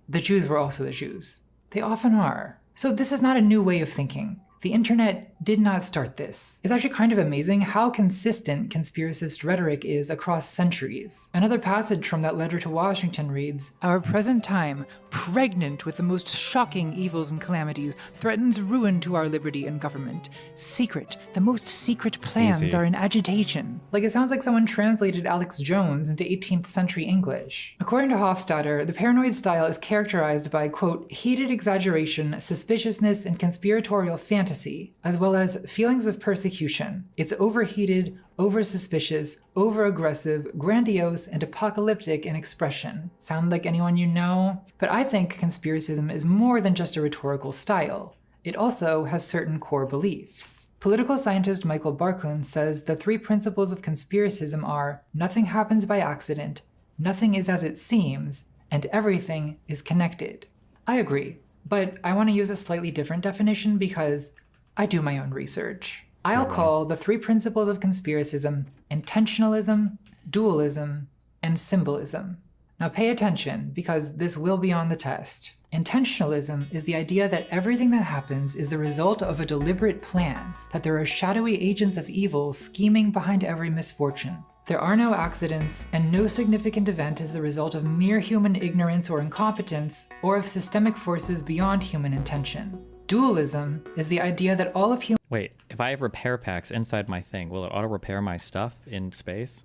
the Jews were also the Jews. They often are. So this is not a new way of thinking. The internet did not start this. It's actually kind of amazing how consistent conspiracist rhetoric is across centuries. Another passage from that letter to Washington reads, "Our present time, pregnant with the most shocking evils and calamities, threatens ruin to our liberty and government. Secret, the most secret plans are in agitation." Like, it sounds like someone translated Alex Jones into 18th century English. According to Hofstadter, the paranoid style is characterized by, quote, heated exaggeration, suspiciousness, and conspiratorial fantasy, as well as feelings of persecution. It's overheated, over-suspicious, over-aggressive, grandiose, and apocalyptic in expression. Sound like anyone you know? But I think conspiracism is more than just a rhetorical style. It also has certain core beliefs. Political scientist Michael Barkun says the 3 principles of conspiracism are: nothing happens by accident, nothing is as it seems, and everything is connected. I agree, but I want to use a slightly different definition because I do my own research. I'll call the 3 principles of conspiracism intentionalism, dualism, and symbolism. Now pay attention, because this will be on the test. Intentionalism is the idea that everything that happens is the result of a deliberate plan, that there are shadowy agents of evil scheming behind every misfortune. There are no accidents, and no significant event is the result of mere human ignorance or incompetence, or of systemic forces beyond human intention. Dualism is the idea that all of human— Wait, if I have repair packs inside my thing, will it auto-repair my stuff in space?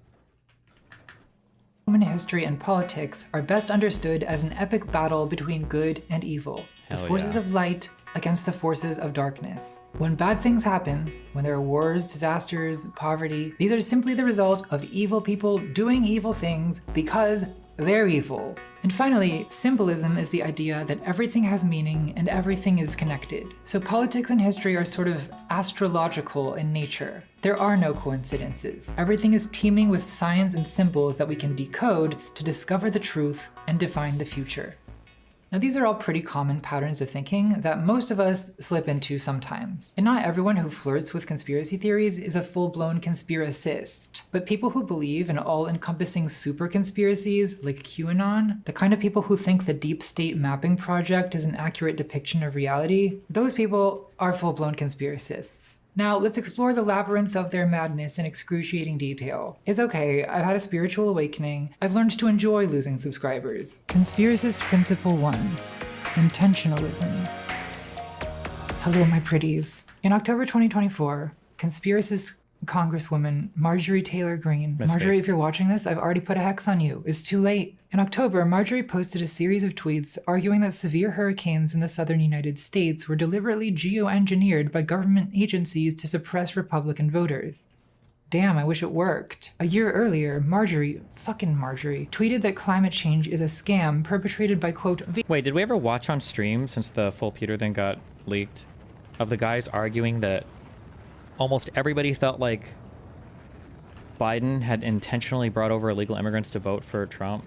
Human history and politics are best understood as an epic battle between good and evil, the forces of light against the forces of darkness. When bad things happen, when there are wars, disasters, poverty, these are simply the result of evil people doing evil things because they're evil. And finally, symbolism is the idea that everything has meaning and everything is connected. So politics and history are sort of astrological in nature. There are no coincidences. Everything is teeming with signs and symbols that we can decode to discover the truth and define the future. Now, these are all pretty common patterns of thinking that most of us slip into sometimes. And not everyone who flirts with conspiracy theories is a full-blown conspiracist. But people who believe in all-encompassing super conspiracies, like QAnon, the kind of people who think the Deep State Mapping Project is an accurate depiction of reality, those people are full-blown conspiracists. Now, let's explore the labyrinth of their madness in excruciating detail. It's okay, I've had a spiritual awakening. I've learned to enjoy losing subscribers. Conspiracist Principle 1. Intentionalism. Hello, my pretties. In October 2024, conspiracist Congresswoman Marjorie Taylor Greene. Misspeak. Marjorie, if you're watching this, I've already put a hex on you. It's too late. In October, Marjorie posted a series of tweets arguing that severe hurricanes in the southern United States were deliberately geoengineered by government agencies to suppress Republican voters. Damn, I wish it worked. A year earlier, Marjorie, tweeted that climate change is a scam perpetrated by, quote, Wait, did we ever watch on stream, since the full Peter thing got leaked, of the guys arguing that almost everybody felt like Biden had intentionally brought over illegal immigrants to vote for Trump?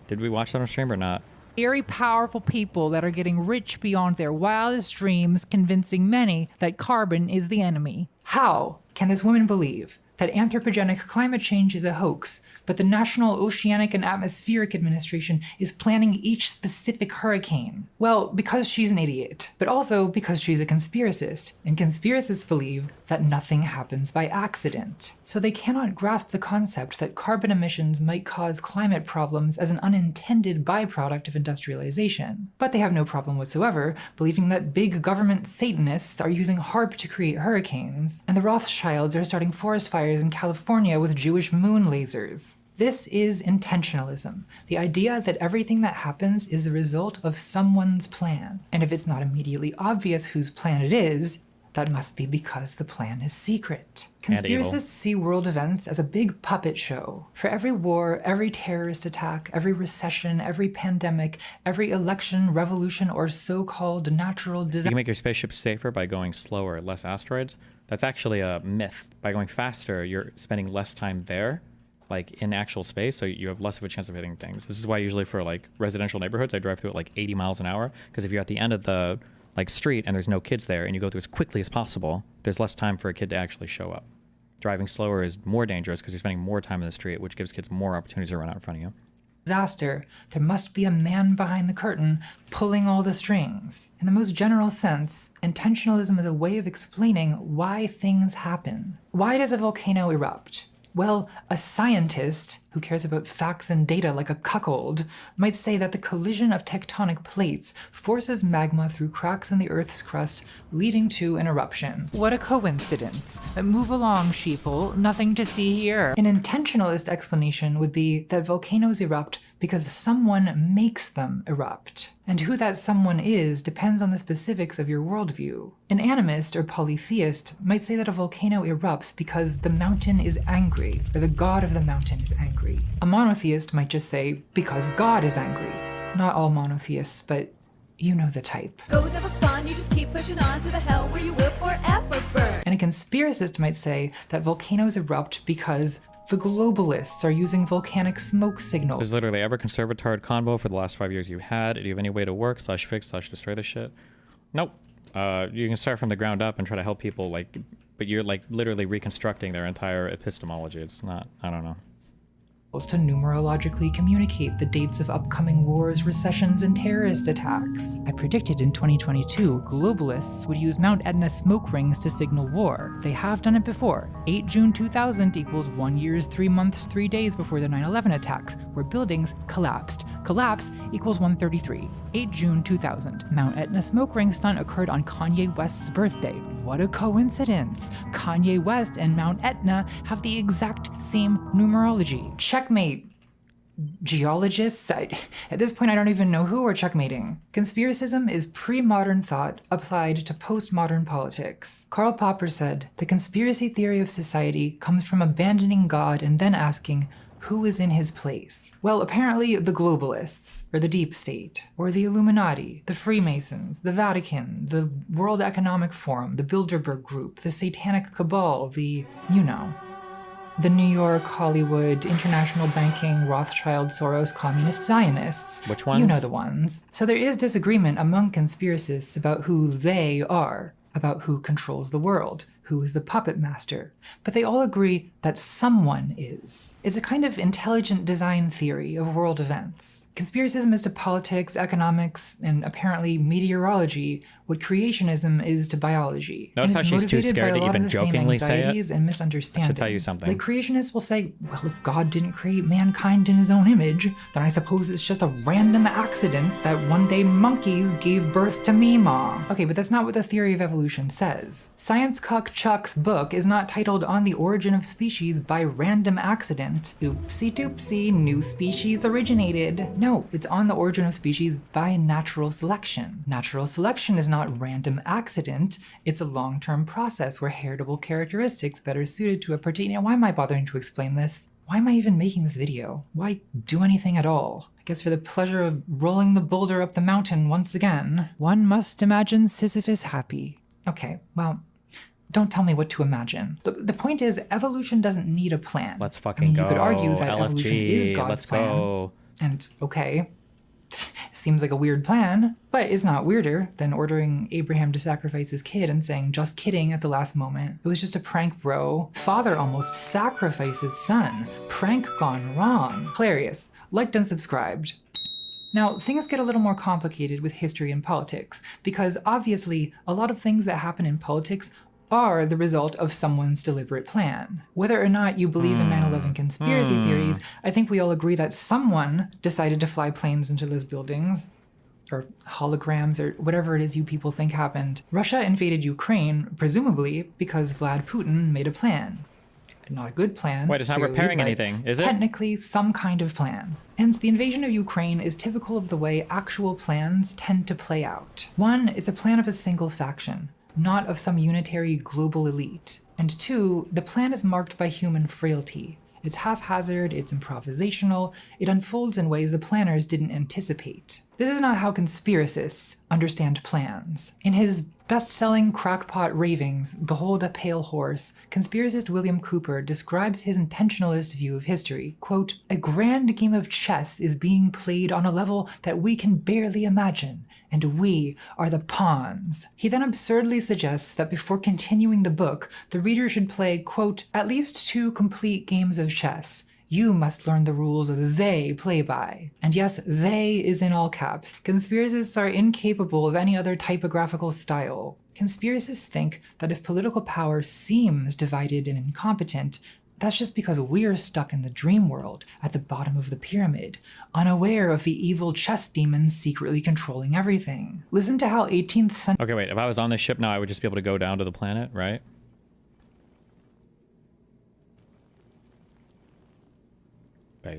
Did we watch that on stream or not? Very powerful people that are getting rich beyond their wildest dreams, convincing many that carbon is the enemy. How can this woman believe that anthropogenic climate change is a hoax, but the National Oceanic and Atmospheric Administration is planning each specific hurricane? Well, because she's an idiot, but also because she's a conspiracist, and conspiracists believe that nothing happens by accident. So they cannot grasp the concept that carbon emissions might cause climate problems as an unintended byproduct of industrialization. But they have no problem whatsoever believing that big government Satanists are using HARP to create hurricanes, and the Rothschilds are starting forest fires in California with Jewish moon lasers. This is intentionalism, the idea that everything that happens is the result of someone's plan. And if it's not immediately obvious whose plan it is, that must be because the plan is secret. Conspiracists see world events as a big puppet show. For every war, every terrorist attack, every recession, every pandemic, every election, revolution, or so-called natural disaster. You can make your spaceship safer by going slower, less asteroids. That's actually a myth. By going faster, you're spending less time there, like in actual space, so you have less of a chance of hitting things. This is why usually for like residential neighborhoods, I drive through at like 80 miles an hour, because if you're at the end of the like street and there's no kids there and you go through as quickly as possible, there's less time for a kid to actually show up. Driving slower is more dangerous because you're spending more time in the street, which gives kids more opportunities to run out in front of you. Disaster, there must be a man behind the curtain pulling all the strings. In the most general sense, intentionalism is a way of explaining why things happen. Why does a volcano erupt? Well, a scientist who cares about facts and data like a cuckold might say that the collision of tectonic plates forces magma through cracks in the Earth's crust, leading to an eruption. What a coincidence. Move along, sheeple. Nothing to see here. An intentionalist explanation would be that volcanoes erupt because someone makes them erupt. And who that someone is depends on the specifics of your worldview. An animist or polytheist might say that a volcano erupts because the mountain is angry, or the god of the mountain is angry. A monotheist might just say, because God is angry. Not all monotheists, but you know the type. Go devil spawn, you just keep pushing on to the hell where you will forever burn. And a conspiracist might say that volcanoes erupt because the globalists are using volcanic smoke signals. There's literally every conservatard convo for the last 5 years you had. Do you have any way to work /fix/destroy this shit? Nope. You can start from the ground up and try to help people, like, but you're like literally reconstructing their entire epistemology. It's not, I don't know. To numerologically communicate the dates of upcoming wars, recessions, and terrorist attacks. I predicted in 2022 globalists would use Mount Etna smoke rings to signal war. They have done it before. 8 June 2000 equals 1 year, 3 months, 3 days before the 9/11 attacks, where buildings collapsed. Collapse equals 133. 8 June 2000. Mount Etna smoke ring stunt occurred on Kanye West's birthday. What a coincidence. Kanye West and Mount Etna have the exact same numerology. Checkmate. Geologists? At this point, I don't even know who we're checkmating. Conspiracism is pre-modern thought applied to postmodern politics. Karl Popper said, the conspiracy theory of society comes from abandoning God and then asking, who is in his place? Well, apparently the globalists, or the deep state, or the Illuminati, the Freemasons, the Vatican, the World Economic Forum, the Bilderberg Group, the Satanic Cabal, the, you know. The New York, Hollywood, international banking, Rothschild, Soros, communist Zionists. Which ones? You know the ones. So there is disagreement among conspiracists about who they are, about who controls the world, who is the puppet master. But they all agree that someone is. It's a kind of intelligent design theory of world events. Conspiracism is to politics, economics, and apparently meteorology what creationism is to biology. Notice how she's too scared to even jokingly say it? And misunderstandings. I should tell you something. Like creationists will say, well, if God didn't create mankind in his own image, then I suppose it's just a random accident that one day monkeys gave birth to Meemaw. Okay, but that's not what the theory of evolution says. Science cuck Chuck's book is not titled On the Origin of Species by Random Accident. Oopsie doopsie, new species originated. No, it's On the Origin of Species by Natural Selection. Natural selection is not random accident, it's a long-term process where heritable characteristics better suited to a particular... Why am I bothering to explain this? Why am I even making this video? Why do anything at all? I guess for the pleasure of rolling the boulder up the mountain once again. One must imagine Sisyphus happy. Okay, well, don't tell me what to imagine. The point is, evolution doesn't need a plan. Let's fucking go. You could argue that LFG, evolution is God's let's plan. go. And okay, seems like a weird plan, but it's not weirder than ordering Abraham to sacrifice his kid and saying, just kidding, at the last moment. It was just a prank, bro. Father almost sacrifices son. Prank gone wrong. Hilarious. Liked and subscribed. Now, things get a little more complicated with history and politics, because obviously a lot of things that happen in politics are the result of someone's deliberate plan. Whether or not you believe in 9/11 conspiracy theories, I think we all agree that someone decided to fly planes into those buildings, or holograms, or whatever it is you people think happened. Russia invaded Ukraine, presumably because Vlad Putin made a plan. Not a good plan. Wait, it's not clearly, repairing but anything, is it? Technically, some kind of plan. And the invasion of Ukraine is typical of the way actual plans tend to play out. One, it's a plan of a single faction, not of some unitary global elite. And two, the plan is marked by human frailty. It's haphazard, it's improvisational, it unfolds in ways the planners didn't anticipate. This is not how conspiracists understand plans. In his best-selling crackpot ravings, Behold a Pale Horse, conspiracist William Cooper describes his intentionalist view of history. Quote, "A grand game of chess is being played on a level that we can barely imagine, and we are the pawns." He then absurdly suggests that before continuing the book, the reader should play, quote, "at least 2 complete games of chess. You must learn the rules they play by." And yes, they is in all caps. Conspiracists are incapable of any other typographical style. Conspiracists think that if political power seems divided and incompetent, that's just because we're stuck in the dream world at the bottom of the pyramid, unaware of the evil chess demons secretly controlling everything. Listen to how 18th century... Okay, wait, if I was on this ship now, I would just be able to go down to the planet, right?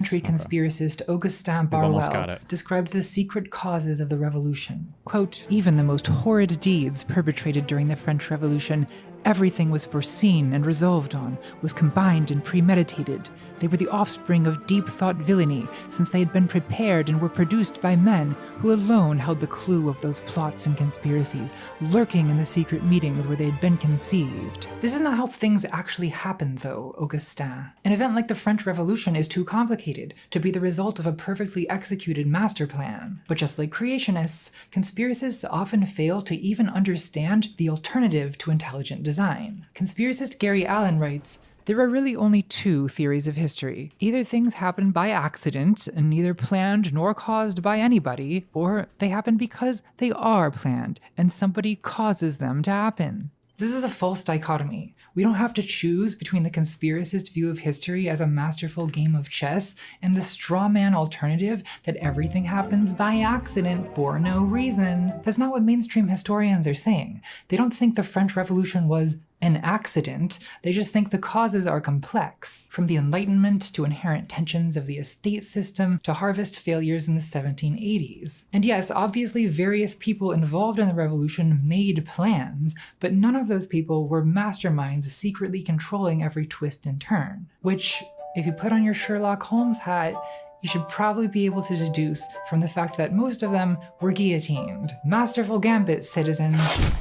Conspiracist Augustin Barruel described the secret causes of the revolution. Quote, "Even the most horrid deeds perpetrated during the French Revolution, everything was foreseen and resolved on, was combined and premeditated. They were the offspring of deep-thought villainy, since they had been prepared and were produced by men who alone held the clue of those plots and conspiracies, lurking in the secret meetings where they had been conceived." This is not how things actually happened, though, Augustin. An event like the French Revolution is too complicated to be the result of a perfectly executed master plan. But just like creationists, conspiracists often fail to even understand the alternative to intelligent design. Conspiracist Gary Allen writes, "There are really only 2 theories of history. Either things happen by accident and neither planned nor caused by anybody, or they happen because they are planned and somebody causes them to happen." This is a false dichotomy. We don't have to choose between the conspiracist view of history as a masterful game of chess and the straw man alternative that everything happens by accident for no reason. That's not what mainstream historians are saying. They don't think the French Revolution was an accident, they just think the causes are complex. From the Enlightenment to inherent tensions of the estate system to harvest failures in the 1780s. And yes, obviously various people involved in the revolution made plans, but none of those people were masterminds secretly controlling every twist and turn. Which, if you put on your Sherlock Holmes hat, you should probably be able to deduce from the fact that most of them were guillotined. Masterful gambit, citizens.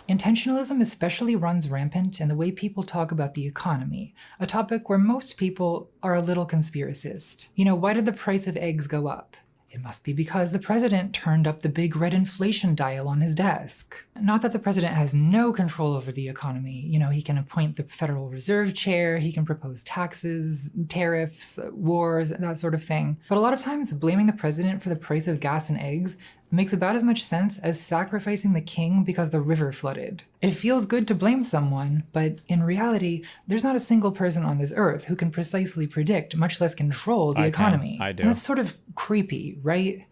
Intentionalism especially runs rampant in the way people talk about the economy, a topic where most people are a little conspiracist. You know, why did the price of eggs go up? It must be because the president turned up the big red inflation dial on his desk. Not that the president has no control over the economy. You know, he can appoint the Federal Reserve Chair, he can propose taxes, tariffs, wars, that sort of thing. But a lot of times, blaming the president for the price of gas and eggs makes about as much sense as sacrificing the king because the river flooded. It feels good to blame someone, but in reality, there's not a single person on this earth who can precisely predict, much less control, the economy. I do. And that's sort of creepy, right?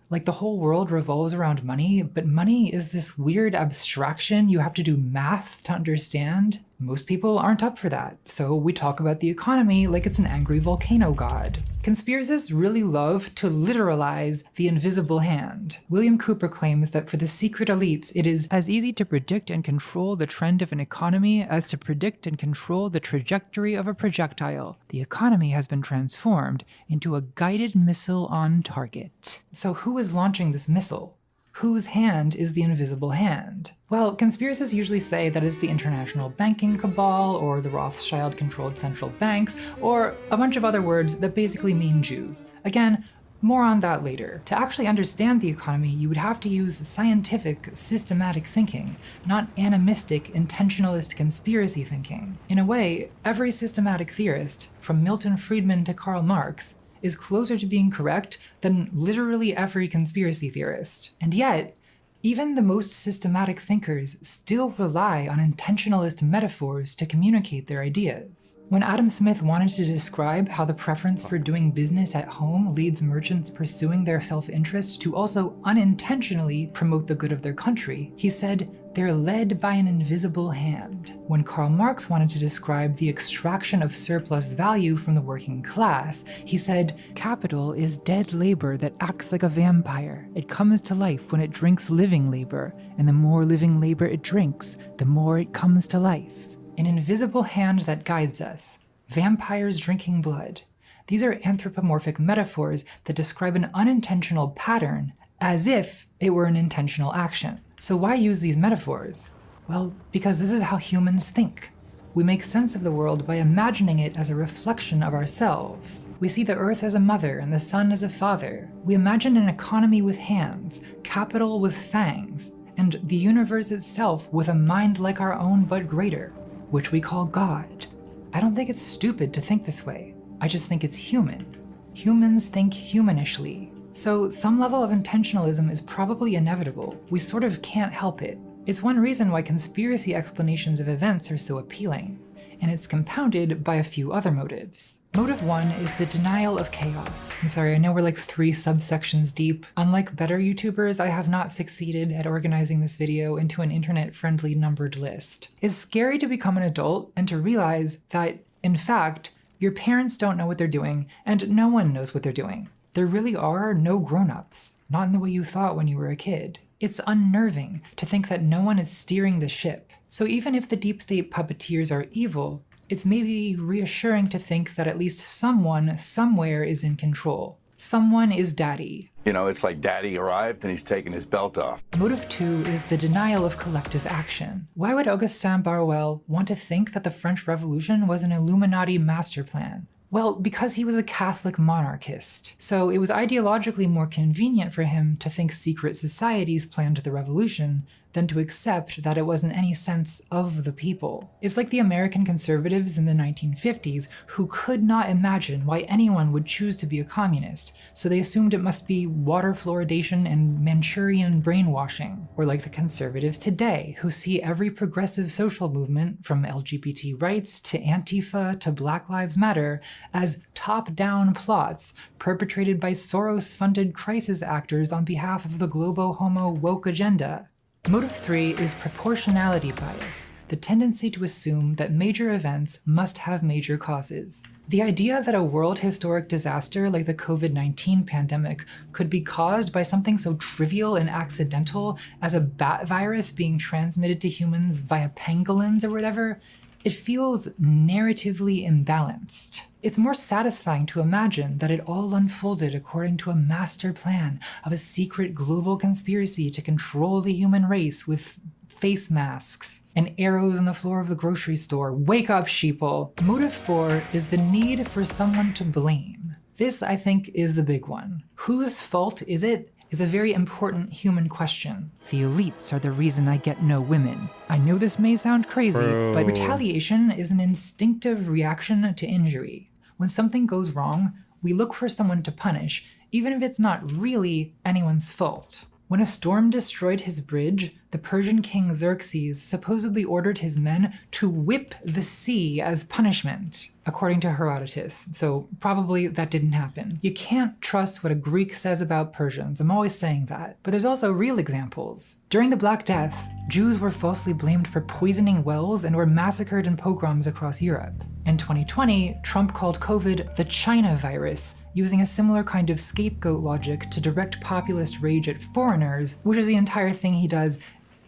Like the whole world revolves around money, but money is this weird abstraction you have to do math to understand. Most people aren't up for that, so we talk about the economy like it's an angry volcano god. Conspiracists really love to literalize the invisible hand. William Cooper claims that for the secret elites, it is as easy to predict and control the trend of an economy as to predict and control the trajectory of a projectile. The economy has been transformed into a guided missile on target. So who is launching this missile? Whose hand is the invisible hand? Well, conspiracists usually say that it's the international banking cabal, or the Rothschild-controlled central banks, or a bunch of other words that basically mean Jews. Again, more on that later. To actually understand the economy, you would have to use scientific, systematic thinking, not animistic, intentionalist conspiracy thinking. In a way, every systematic theorist, from Milton Friedman to Karl Marx, is closer to being correct than literally every conspiracy theorist. And yet, even the most systematic thinkers still rely on intentionalist metaphors to communicate their ideas. When Adam Smith wanted to describe how the preference for doing business at home leads merchants pursuing their self-interest to also unintentionally promote the good of their country, he said, "They're led by an invisible hand." When Karl Marx wanted to describe the extraction of surplus value from the working class, he said, "Capital is dead labor that acts like a vampire. It comes to life when it drinks living labor, and the more living labor it drinks, the more it comes to life." An invisible hand that guides us. Vampires drinking blood. These are anthropomorphic metaphors that describe an unintentional pattern as if it were an intentional action. So why use these metaphors? Well, because this is how humans think. We make sense of the world by imagining it as a reflection of ourselves. We see the earth as a mother and the sun as a father. We imagine an economy with hands, capital with fangs, and the universe itself with a mind like our own but greater, which we call God. I don't think it's stupid to think this way. I just think it's human. Humans think humanishly. So some level of intentionalism is probably inevitable. We sort of can't help it. It's one reason why conspiracy explanations of events are so appealing, and it's compounded by a few other motives. Motive 1 is the denial of chaos. I'm sorry, I know we're like 3 subsections deep. Unlike better YouTubers, I have not succeeded at organizing this video into an internet-friendly numbered list. It's scary to become an adult and to realize that, in fact, your parents don't know what they're doing, and no one knows what they're doing. There really are no grown-ups, not in the way you thought when you were a kid. It's unnerving to think that no one is steering the ship. So even if the deep state puppeteers are evil, it's maybe reassuring to think that at least someone somewhere is in control. Someone is daddy. You know, it's like daddy arrived and he's taking his belt off. Motive 2 is the denial of collective action. Why would Augustin Barruel want to think that the French Revolution was an Illuminati master plan? Well, because he was a Catholic monarchist. So it was ideologically more convenient for him to think secret societies planned the revolution than to accept that it was in any sense of the people. It's like the American conservatives in the 1950s who could not imagine why anyone would choose to be a communist, so they assumed it must be water fluoridation and Manchurian brainwashing. Or like the conservatives today, who see every progressive social movement, from LGBT rights to Antifa to Black Lives Matter, as top-down plots perpetrated by Soros-funded crisis actors on behalf of the globo-homo woke agenda. Motive 3 is proportionality bias, the tendency to assume that major events must have major causes. The idea that a world historic disaster like the COVID-19 pandemic could be caused by something so trivial and accidental as a bat virus being transmitted to humans via pangolins or whatever, it feels narratively imbalanced. It's more satisfying to imagine that it all unfolded according to a master plan of a secret global conspiracy to control the human race with face masks and arrows on the floor of the grocery store. Wake up, sheeple. Motive 4 is the need for someone to blame. This, I think, is the big one. Whose fault is it? Is a very important human question. The elites are the reason I get no women. I know this may sound crazy, but retaliation is an instinctive reaction to injury. When something goes wrong, we look for someone to punish, even if it's not really anyone's fault. When a storm destroyed his bridge, the Persian king Xerxes supposedly ordered his men to whip the sea as punishment, according to Herodotus, so probably that didn't happen. You can't trust what a Greek says about Persians, I'm always saying that. But there's also real examples. During the Black Death, Jews were falsely blamed for poisoning wells and were massacred in pogroms across Europe. In 2020, Trump called COVID the China virus, using a similar kind of scapegoat logic to direct populist rage at foreigners, which is the entire thing he does.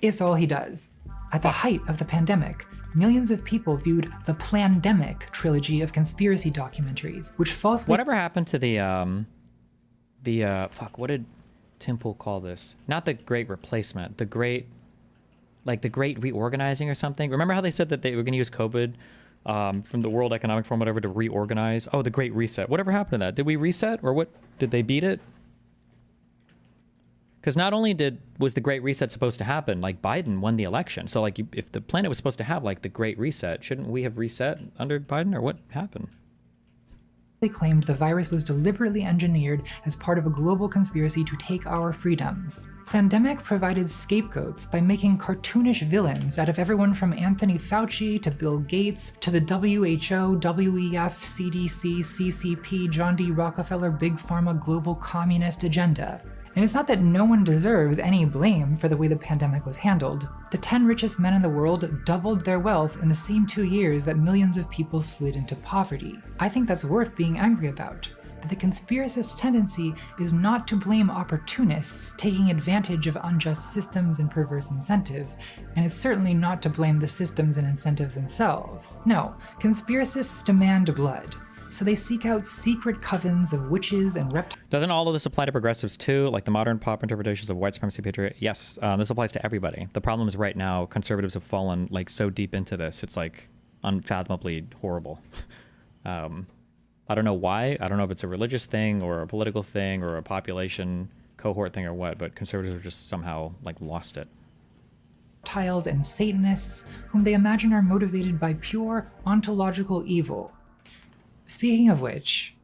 It's all he does. At the height of the pandemic, millions of people viewed the Plandemic trilogy of conspiracy documentaries, which falsely— Whatever happened to what did Tim Pool call this? Not the Great Replacement, the Great Reorganizing or something. Remember how they said that they were going to use COVID from the World Economic Forum, whatever, to reorganize? Oh, the Great Reset. Whatever happened to that? Did we reset, or what? Did they beat it? Because not only was the Great Reset supposed to happen, like Biden won the election. So like if the planet was supposed to have like the Great Reset, shouldn't we have reset under Biden, or what happened? They claimed the virus was deliberately engineered as part of a global conspiracy to take our freedoms. Plandemic provided scapegoats by making cartoonish villains out of everyone from Anthony Fauci to Bill Gates to the WHO, WEF, CDC, CCP, John D. Rockefeller, Big Pharma, global communist agenda. And it's not that no one deserves any blame for the way the pandemic was handled. The 10 richest men in the world doubled their wealth in the same 2 years that millions of people slid into poverty. I think that's worth being angry about. But the conspiracist tendency is not to blame opportunists taking advantage of unjust systems and perverse incentives, and it's certainly not to blame the systems and incentives themselves. No, conspiracists demand blood. So they seek out secret covens of witches and reptiles. Doesn't all of this apply to progressives too? Like the modern pop interpretations of white supremacy, patriot? Yes, this applies to everybody. The problem is right now, conservatives have fallen like so deep into this. It's like unfathomably horrible. I don't know why. I don't know if it's a religious thing or a political thing or a population cohort thing or what, but conservatives have just somehow like lost it. Reptiles and Satanists, whom they imagine are motivated by pure ontological evil. Speaking of which,